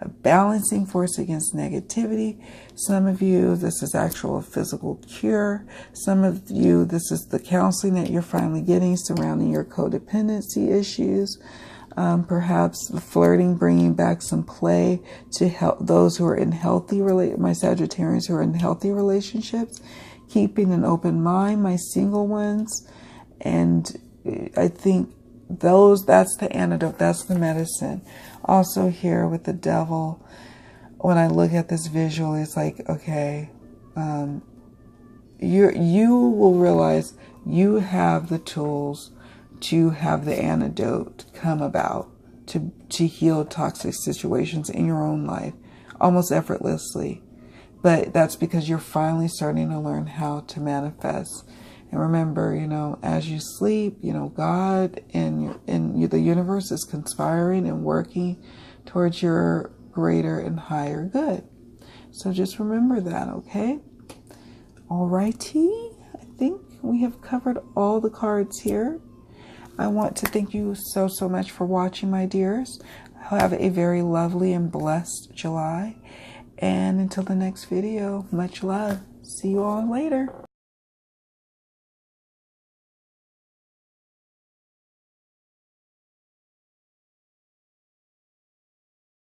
A: A balancing force against negativity. Some of you, this is actual physical cure. Some of you, this is the counseling that you're finally getting surrounding your codependency issues. Perhaps flirting, bringing back some play to help those who are in my Sagittarians who are in healthy relationships, keeping an open mind, my single ones. And I think that's the antidote, that's the medicine. Also here with the devil, when I look at this visual, it's like, okay, you will realize you have the tools to have the antidote come about to heal toxic situations in your own life almost effortlessly. But that's because you're finally starting to learn how to manifest. And remember, as you sleep, God and the universe is conspiring and working towards your greater and higher good. So just remember that, okay? Alrighty, I think we have covered all the cards here. I want to thank you so much for watching, my dears. Have a very lovely and blessed July. And until the next video, much love. See you all later.